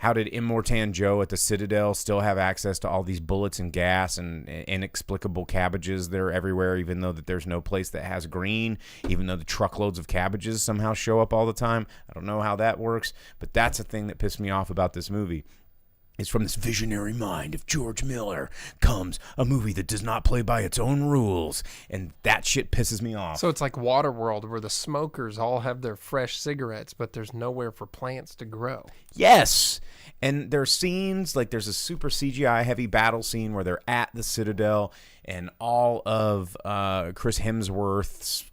Immortan Joe at the Citadel still have access to all these bullets and gas and inexplicable cabbages that are everywhere, even though that there's no place that has green, even though the truckloads of cabbages somehow show up all the time? I don't know how that works, but that's a thing that pissed me off about this movie. It's from this visionary mind of George Miller comes a movie that does not play by its own rules, and that shit pisses me off. So it's like Waterworld, where the smokers all have their fresh cigarettes, but there's nowhere for plants to grow. Yes! And there are scenes, like there's a super CGI heavy battle scene where they're at the Citadel, and all of Chris Hemsworth's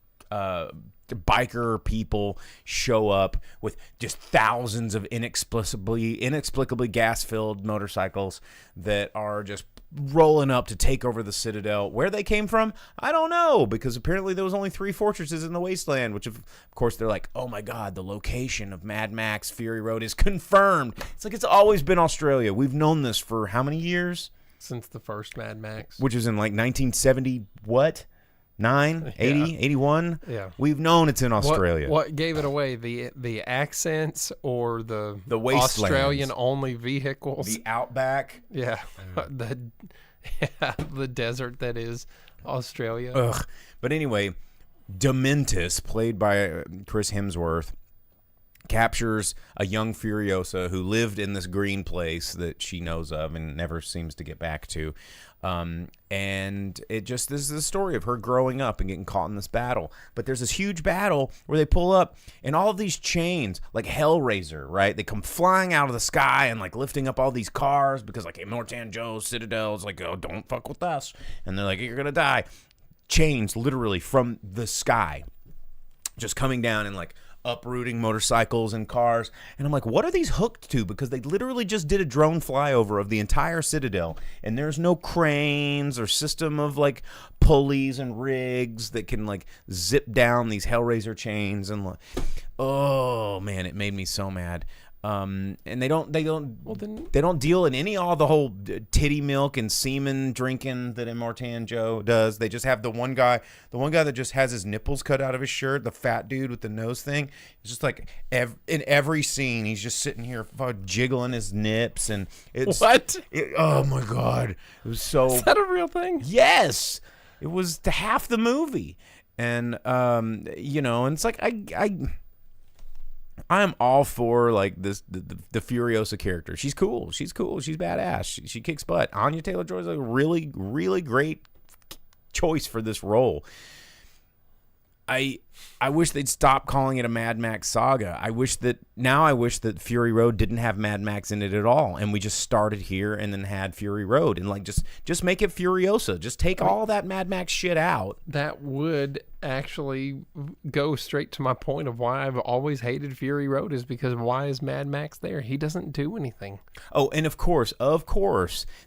biker people show up with just thousands of inexplicably gas-filled motorcycles that are just rolling up to take over the Citadel. Where they came from, I don't know, because apparently there was only 3 fortresses in the wasteland, which of course they're like, oh my god, the location of Mad Max Fury Road is confirmed. It's like, it's always been Australia. We've known this for how many years? Since the first Mad Max. Which was in like 1970, what? 9, 80, Yeah. 81? Yeah. We've known it's in Australia. What gave it away? The accents or the wastelands. Australian-only vehicles? The outback. Yeah. The desert that is Australia. Ugh. But anyway, Dementus, played by Chris Hemsworth, captures a young Furiosa who lived in this green place that she knows of and never seems to get back to. And this is the story of her growing up and getting caught in this battle. But there's this huge battle where they pull up, and all of these chains, like Hellraiser, right? They come flying out of the sky and like lifting up all these cars because like Immortan Joe's Citadel is like, oh, don't fuck with us. And they're like, you're gonna die. Chains literally from the sky just coming down and like uprooting motorcycles and cars. And I'm like, what are these hooked to? Because they literally just did a drone flyover of the entire Citadel, and there's no cranes or system of like pulleys and rigs that can like zip down these Hellraiser chains. And like, oh man, it made me so mad. And they don't Well, then they don't deal in all the whole titty milk and semen drinking that Immortan Joe does. They just have the one guy that just has his nipples cut out of his shirt, the fat dude with the nose thing. It's just like in every scene, he's just sitting here jiggling his nips, and it's oh my god, it was so. Is that a real thing? Yes, it was half the movie, and and it's like I am all for like this the Furiosa character. She's cool. She's badass. She kicks butt. Anya Taylor-Joy's a really, really great choice for this role. I wish they'd stop calling it a Mad Max saga. I wish that Fury Road didn't have Mad Max in it at all, and we just started here and then had Fury Road, and like just make it Furiosa. Just take all that Mad Max shit out. That would actually go straight to my point of why I've always hated Fury Road, is because why is Mad Max there? He doesn't do anything. Oh, and of course,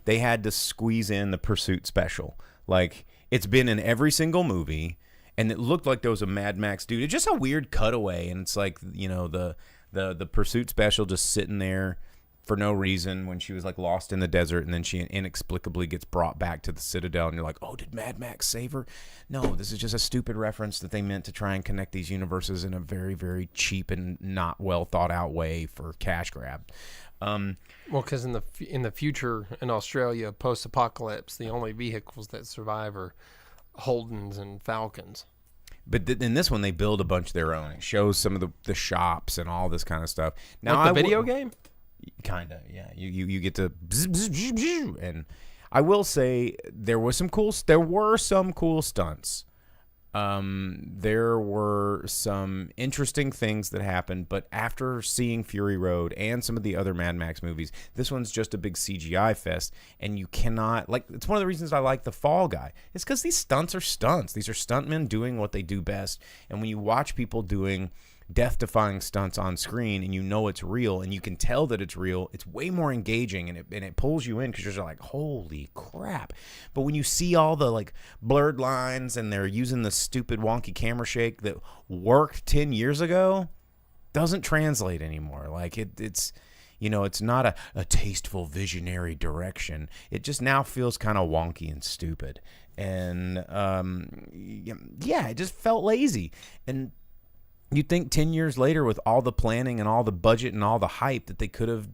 they had to squeeze in the Pursuit special. Like, it's been in every single movie. And it looked like there was a Mad Max dude. It's just a weird cutaway, and it's like, the Pursuit special just sitting there for no reason when she was like lost in the desert, and then she inexplicably gets brought back to the Citadel, and you're like, oh, did Mad Max save her? No, this is just a stupid reference that they meant to try and connect these universes in a very, very cheap and not well thought out way for cash grab. Well, because in the future in Australia, post-apocalypse, the only vehicles that survive are Holdens and Falcons. But in this one, they build a bunch of their own. It shows some of the shops and all this kind of stuff. Now, like the video game? Kind of, yeah. You get to and I will say there were some cool stunts. There were some interesting things that happened, but after seeing Fury Road and some of the other Mad Max movies, this one's just a big CGI fest, and you cannot, like, it's one of the reasons I like The Fall Guy. It's because these stunts are stunts. These are stuntmen doing what they do best, and when you watch people doing death-defying stunts on screen and you know it's real and you can tell that it's real, it's way more engaging, and it pulls you in because you're just like, holy crap. But when you see all the like blurred lines and they're using the stupid wonky camera shake that worked 10 years ago, doesn't translate anymore. Like it's it's not a tasteful visionary direction. It just now feels kind of wonky and stupid, and it just felt lazy. And you'd think 10 years later, with all the planning and all the budget and all the hype, that they could have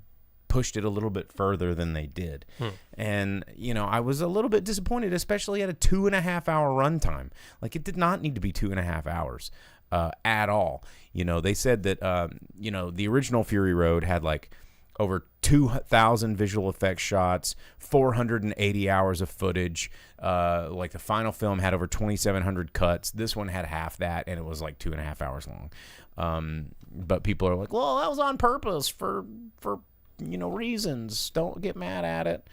pushed it a little bit further than they did. And, I was a little bit disappointed, especially at a 2.5 hour runtime. Like, it did not need to be 2.5 hours at all. They said that, the original Fury Road had like over 2,000 visual effects shots, 480 hours of footage. Like the final film had over 2,700 cuts. This one had half that, and it was like 2.5 hours long. But people are like, well, that was on purpose for reasons. Don't get mad at it.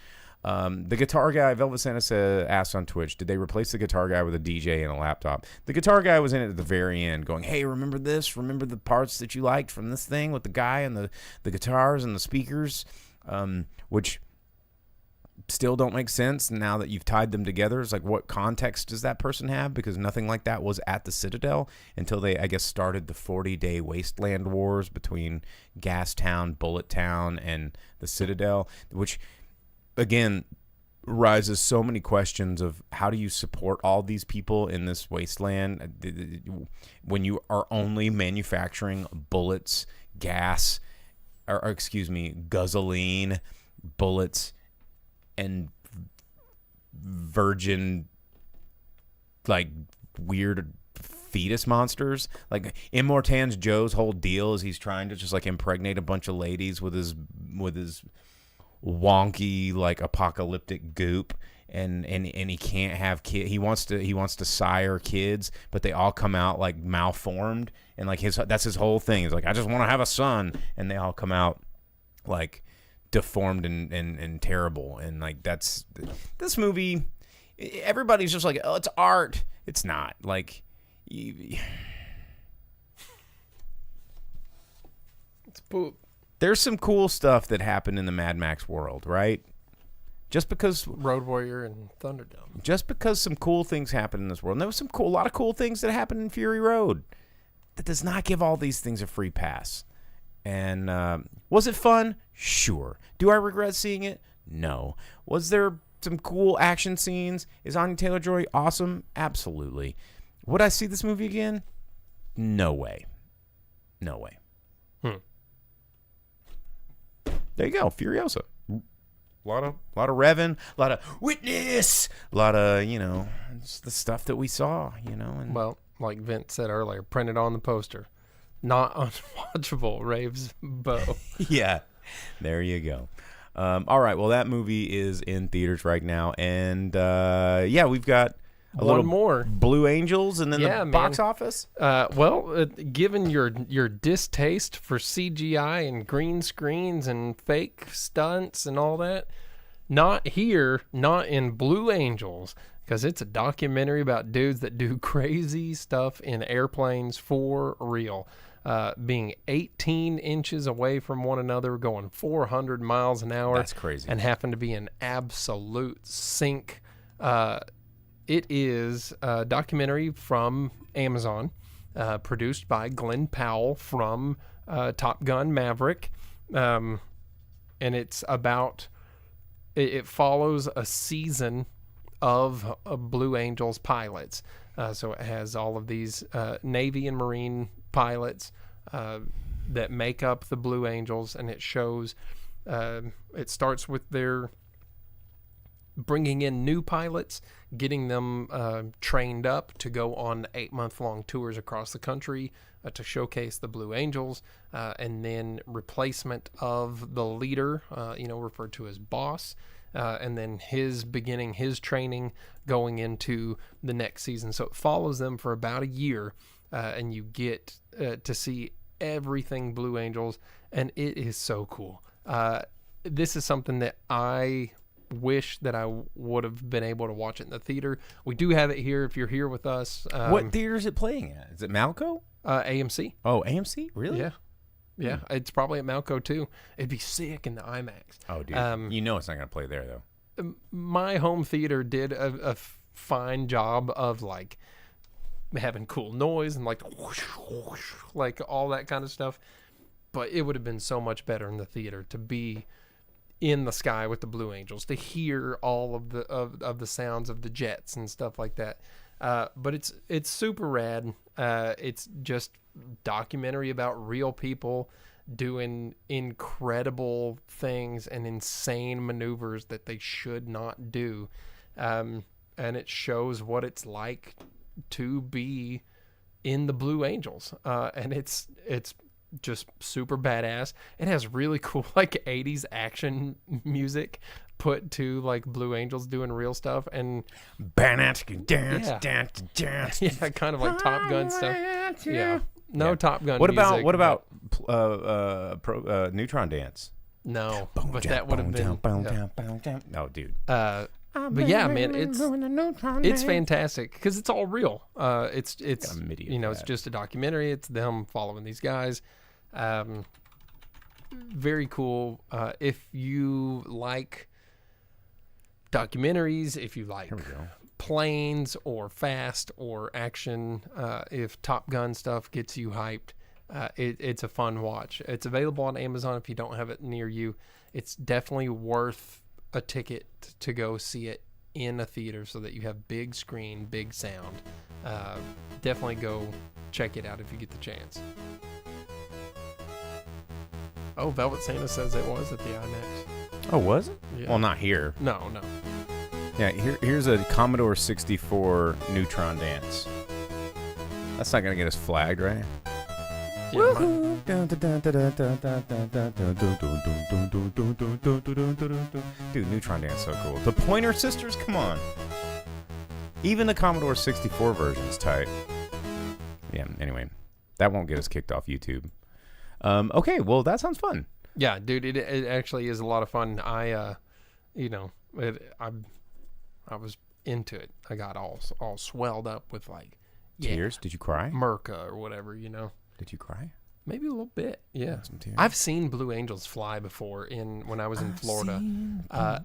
The guitar guy, Velvet Santa, asked on Twitch, did they replace the guitar guy with a DJ and a laptop? The guitar guy was in it at the very end going, hey, remember this? Remember the parts that you liked from this thing with the guy and the guitars and the speakers? Which still don't make sense now that you've tied them together. It's like, what context does that person have? Because nothing like that was at the Citadel until they, I guess, started the 40-day wasteland wars between Gastown, Bullet Town, and the Citadel, which, again, raises so many questions of how do you support all these people in this wasteland when you are only manufacturing bullets, gas, or gasoline, bullets, and virgin, like, weird fetus monsters. Like, Immortan Joe's whole deal is he's trying to just like impregnate a bunch of ladies with his wonky, like, apocalyptic goop, and he can't have kids. He wants to sire kids, but they all come out like malformed, and like that's his whole thing. He's like, I just want to have a son, and they all come out like deformed and terrible. And like, that's this movie. Everybody's just like, oh, it's art. It's not. Like, it's poop. There's some cool stuff that happened in the Mad Max world, right? Just because Road Warrior and Thunderdome. Just because some cool things happened in this world. And there was a lot of cool things that happened in Fury Road. That does not give all these things a free pass. And Was it fun? Sure. Do I regret seeing it? No. Was there some cool action scenes? Is Anya Taylor-Joy awesome? Absolutely. Would I see this movie again? No way. No way. There you go, Furiosa. A lot of revving, a lot of witness, a lot of, it's the stuff that we saw, And Well, like Vince said earlier, printed on the poster. Not unwatchable, Raves Bow. Yeah, there you go. All right, well, that movie is in theaters right now. And, we've got One more. Blue Angels and then the box office. Given your distaste for CGI and green screens and fake stunts and all that, not here, not in Blue Angels, because it's a documentary about dudes that do crazy stuff in airplanes for real. Being 18 inches away from one another, going 400 miles an hour. That's crazy. And happen to be in absolute sync. It is a documentary from Amazon, produced by Glenn Powell from Top Gun Maverick. And it's about, it follows a season of Blue Angels pilots. So it has all of these Navy and Marine pilots that make up the Blue Angels, and it shows, it starts with their bringing in new pilots, getting them trained up to go on 8-month-long tours across the country to showcase the Blue Angels, and then replacement of the leader, referred to as boss, and then his training going into the next season. So it follows them for about a year, and you get to see everything Blue Angels, and it is so cool. This is something that I wish that I would have been able to watch it in the theater. We do have it here if you're here with us. What theater is it playing at? Is it Malco? AMC. Oh, AMC? Really? Yeah. It's probably at Malco too. It'd be sick in the IMAX. Oh, dude. It's not going to play there, though. My home theater did a fine job of like having cool noise and like whoosh, whoosh, like all that kind of stuff. But it would have been so much better in the theater to be in the sky with the Blue Angels, to hear all of the sounds of the jets and stuff like that. But it's super rad. It's just documentary about real people doing incredible things and insane maneuvers that they should not do. And it shows what it's like to be in the Blue Angels. And it's just super badass. It has really cool like 80s action music put to like Blue Angels doing real stuff, and dance, yeah, kind of like Top Gun stuff. Yeah, Top Gun. What music, about Neutron Dance? No, but that would have been. No, dude. But yeah, man, it's fantastic because it's all real. It's it's just a documentary. It's them following these guys. Very cool. If you like documentaries, if you like planes or fast or action, if Top Gun stuff gets you hyped, it's a fun watch. It's available on Amazon if you don't have it near you. It's definitely worth a ticket to go see it in a theater so that you have big screen, big sound. Definitely go check it out if you get the chance. Oh, Velvet Santa says it was at the IMAX. Oh, was it? Yeah. Well, not here. No. Yeah, here's a Commodore 64 Neutron Dance. That's not going to get us flagged, right? Yeah, Dude, Neutron Dance is so cool. The Pointer Sisters, come on. Even the Commodore 64 version is tight. Yeah, anyway, that won't get us kicked off YouTube. Okay, well, that sounds fun. Yeah, dude, it actually is a lot of fun. I was into it. I got all swelled up with like tears. Did you cry? Merca or whatever, Did you cry? Maybe a little bit, yeah. Some tears. I've seen Blue Angels fly before when I was in Florida,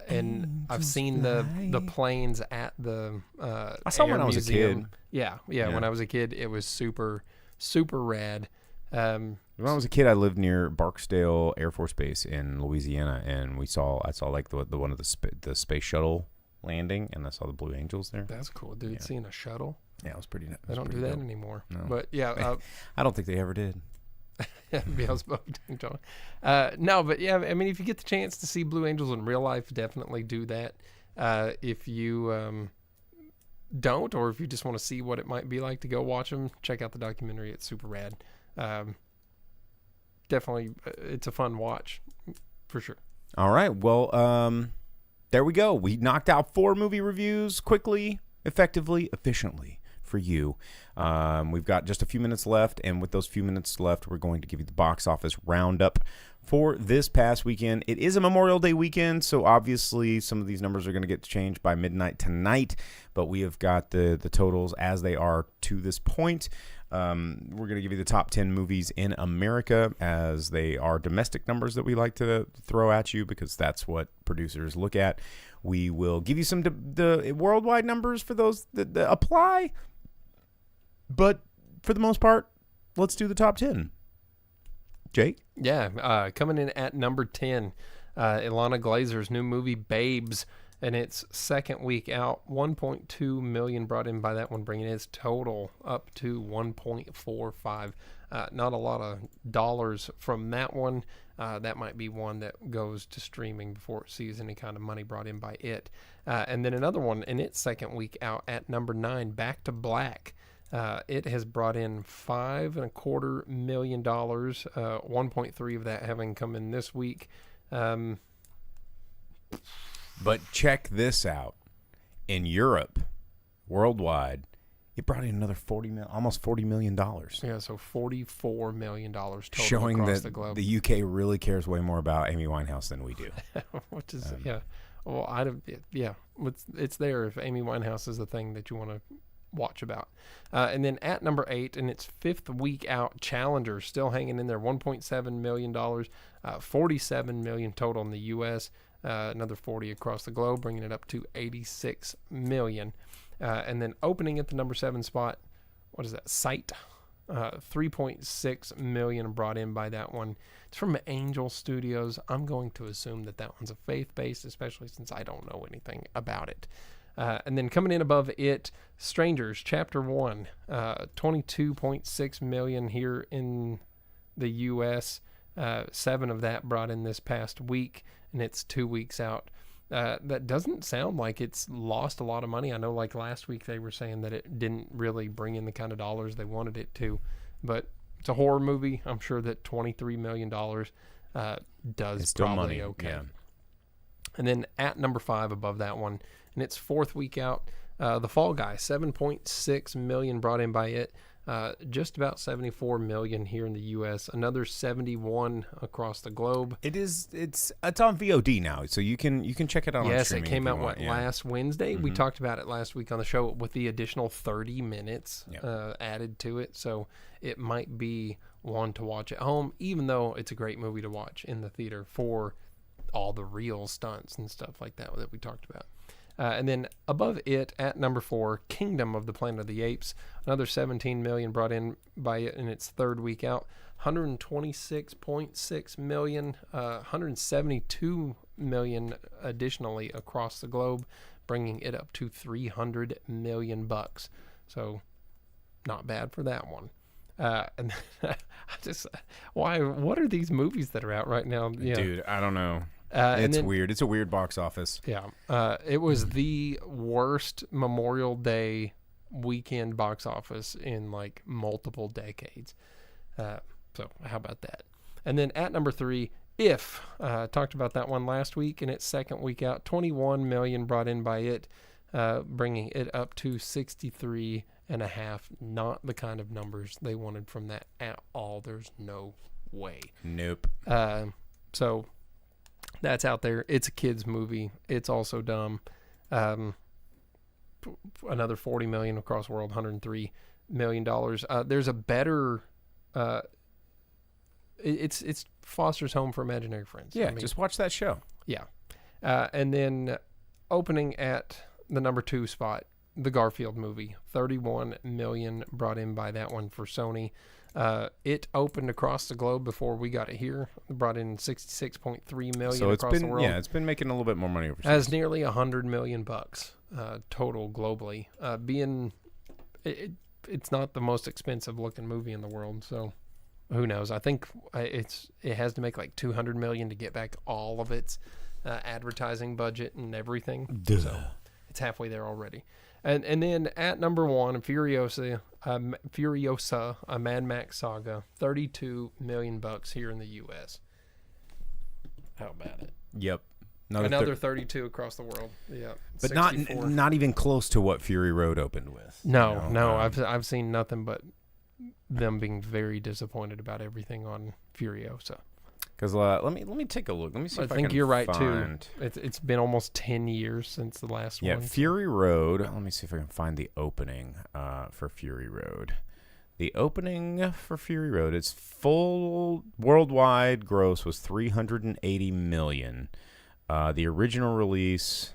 and I've seen the planes at the I saw Air when I was Museum. a kid. Yeah. When I was a kid, it was super, super rad. When I was a kid, I lived near Barksdale Air Force Base in Louisiana, and I saw like the one of the space shuttle landing, and I saw the Blue Angels there. That's cool, dude. Yeah. Seeing a shuttle. Yeah, it was pretty. They don't do that anymore. No. But yeah, I don't think they ever did. No, but yeah, I mean, if you get the chance to see Blue Angels in real life, definitely do that. If you don't, or if you just want to see what it might be like to go watch them, check out the documentary. It's super rad. Definitely, it's a fun watch for sure. All right, well, there we go. We knocked out 4 movie reviews quickly, effectively, efficiently for you. We've got just a few minutes left, and with those few minutes left, we're going to give you the box office roundup for this past weekend. It is a Memorial Day weekend, so obviously some of these numbers are going to get changed by midnight tonight, but we have got the totals as they are to this point. We're going to give you the top 10 movies in America, as they are domestic numbers that we like to throw at you because that's what producers look at. We will give you some the worldwide numbers for those that apply, but for the most part, let's do the top 10. Jake? Yeah, coming in at number 10, Ilana Glazer's new movie Babes, and its second week out, 1.2 million brought in by that one, bringing its total up to 1.45. Not a lot of dollars from that one. That might be one that goes to streaming before it sees any kind of money brought in by it. And then another one in its second week out at number 9, Back to Black. It has brought in $5.25 million, 1.3 of that having come in this week. But check this out. In Europe, worldwide, it brought in another almost $40 million. Yeah, so $44 million total showing across that the globe. the UK really cares way more about Amy Winehouse than we do. Which is, yeah. Well, it's there if Amy Winehouse is the thing that you want to watch about. And then at number 8, in its 5th week out, Challenger still hanging in there, $1.7 million, $47 million total in the U.S., another 40 across the globe, bringing it up to $86 million. And then opening at the number 7 spot, what is that? Sight, $3.6 million brought in by that one. It's from Angel Studios. I'm going to assume that one's a faith-based, especially since I don't know anything about it. And then coming in above it, Strangers, Chapter 1, $22.6 million here in the U.S., 7 of that brought in this past week, and it's 2 weeks out. That doesn't sound like it's lost a lot of money. I know like last week they were saying that it didn't really bring in the kind of dollars they wanted it to, but it's a horror movie. I'm sure that $23 million does it's still probably money. okay. Yeah. And then at number 5 above that one, in its 4th week out, The Fall Guy, $7.6 million brought in by it. Just about 74 million here in the U.S. Another 71 across the globe. It's on VOD now, so you can check it out. Yes, on it streaming came if out you want. last Wednesday. We talked about it last week on the show with the additional 30 minutes added to it. So it might be one to watch at home, even though it's a great movie to watch in the theater for all the real stunts and stuff like that we talked about. And then above it, at number 4, Kingdom of the Planet of the Apes, another 17 million brought in by it in its 3rd week out, 126.6 million, 172 million additionally across the globe, bringing it up to $300 million. So not bad for that one. And what are these movies that are out right now? Yeah. Dude, I don't know. It's weird. It's a weird box office. Yeah. It was the worst Memorial Day weekend box office in like multiple decades. So how about that? And then at number 3, If. Talked about that one last week in its 2nd week out. 21 million brought in by it, bringing it up to 63.5. Not the kind of numbers they wanted from that at all. There's no way. Nope. So that's out there. It's a kid's movie. It's also dumb. Another 40 million across the world, $103 million. There's a better. It's Foster's Home for Imaginary Friends. Yeah, just watch that show. Yeah, and then opening at the number 2 spot, the Garfield movie, 31 million brought in by that one for Sony. It opened across the globe before we got it here. It brought in $66.3 million So it's across been the world. it's been making a little bit more money overseas. Has nearly $100 million total globally. It's not the most expensive looking movie in the world, so who knows? I think it has to make like $200 million to get back all of its advertising budget and everything. Duh. So it's halfway there already. And then at number 1, Furiosa, a Mad Max saga, $32 million here in the U.S. How about it? Yep. Another 32 across the world. Yeah, but 64. not even close to what Fury Road opened with. No. I've seen nothing but them being very disappointed about everything on Furiosa. Because let me take a look. Let me see. I if think I can you're right find... too. It's been almost 10 years since the last one. Yeah, Fury Road. Let me see if I can find the opening for Fury Road. The opening for Fury Road, its full worldwide gross was $380 million. The original release,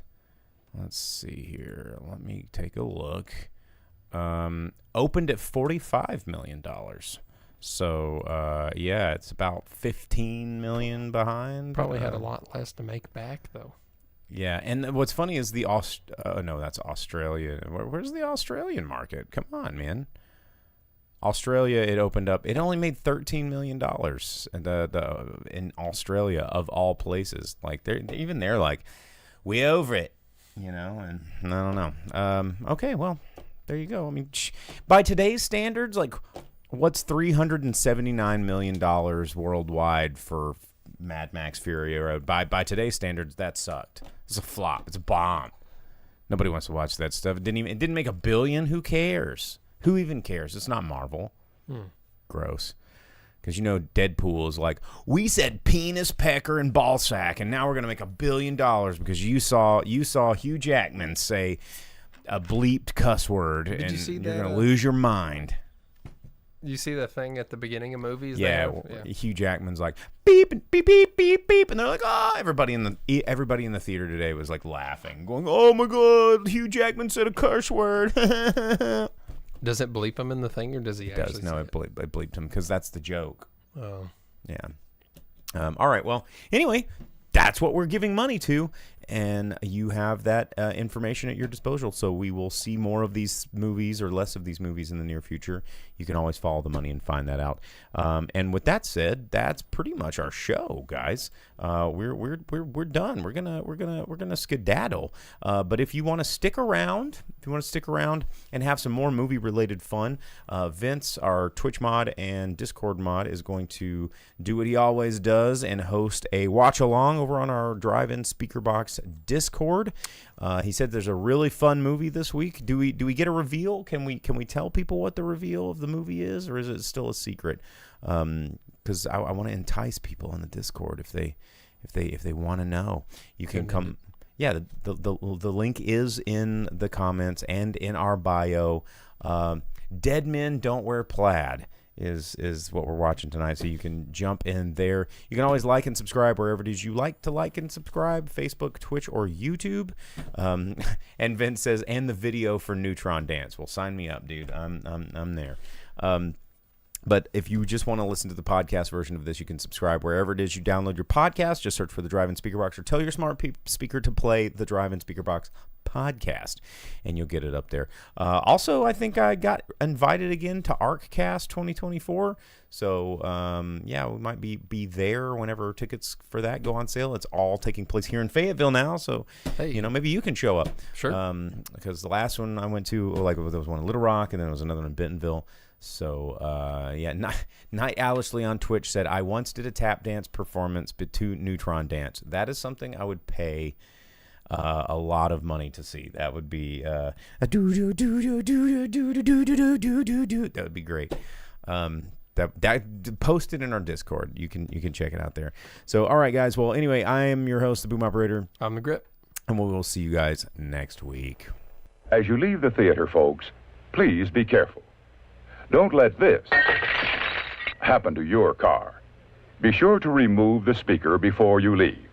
let's see here. Let me take a look. Opened at $45 million. So, yeah, it's about $15 million behind. Probably had a lot less to make back, though. Yeah, and what's funny is no, that's Australia. Where's the Australian market? Come on, man. Australia, it opened up. It only made $13 million in Australia, of all places. Like they're like, we over it, And I don't know. Okay, well, there you go. I mean, by today's standards, like, what's $379 million worldwide for Mad Max Fury Road? By today's standards, that sucked. It's a flop. It's a bomb. Nobody wants to watch that stuff. It didn't make $1 billion. Who cares? Who even cares? It's not Marvel. Gross. Because Deadpool is like, we said penis, pecker, and ball sack, and now we're gonna make $1 billion because you saw Hugh Jackman say a bleeped cuss word, and you're gonna lose your mind. You see that thing at the beginning of movies? Yeah, Hugh Jackman's like beep and beep beep beep beep, and they're like, oh, everybody in the theater today was like laughing, going, oh my god, Hugh Jackman said a curse word. Does it bleep him in the thing, or does he actually? No, it bleeped him because that's the joke. Oh, yeah. All right. Well, anyway, that's what we're giving money to, and you have that information at your disposal. So we will see more of these movies or less of these movies in the near future. You can always follow the money and find that out. And with that said, that's pretty much our show, guys. We're done. We're gonna skedaddle. But if you want to stick around, and have some more movie related fun, Vince, our Twitch mod and Discord mod, is going to do what he always does and host a watch along over on our Drive-In Speaker Box Discord. He said there's a really fun movie this week. Do we get a reveal? Can we tell people what the reveal of the movie is, or is it still a secret? Because I want to entice people on the Discord if they want to know. You can come. Yeah, the link is in the comments and in our bio. Dead Men Don't Wear Plaid is what we're watching tonight, so you can jump in there. You can always like and subscribe wherever it is you like to like and subscribe, Facebook, Twitch, or YouTube. And Vince says, and the video for Neutron Dance. Well, sign me up, dude. I'm there. But if you just want to listen to the podcast version of this, you can subscribe wherever it is you download your podcast. Just search for the Drive-In Speaker Box, or tell your smart speaker to play the Drive-In Speaker Box podcast, and you'll get it up there. Also, I think I got invited again to ArcCast 2024. So, yeah, we might be there whenever tickets for that go on sale. It's all taking place here in Fayetteville now. So, hey, maybe you can show up. Sure. Because the last one I went to, there was one in Little Rock, and then there was another in Bentonville. So, yeah, Night Owlishly on Twitch said, I once did a tap dance performance to Neutron Dance. That is something I would pay a lot of money to see. That would be a do. That would be great. That post it in our Discord. You can check it out there. So, all right, guys. Well, anyway, I am your host, the Boom Operator. I'm the Grip. And we will see you guys next week. As you leave the theater, folks, please be careful. Don't let this happen to your car. Be sure to remove the speaker before you leave.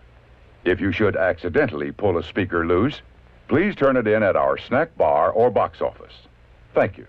If you should accidentally pull a speaker loose, please turn it in at our snack bar or box office. Thank you.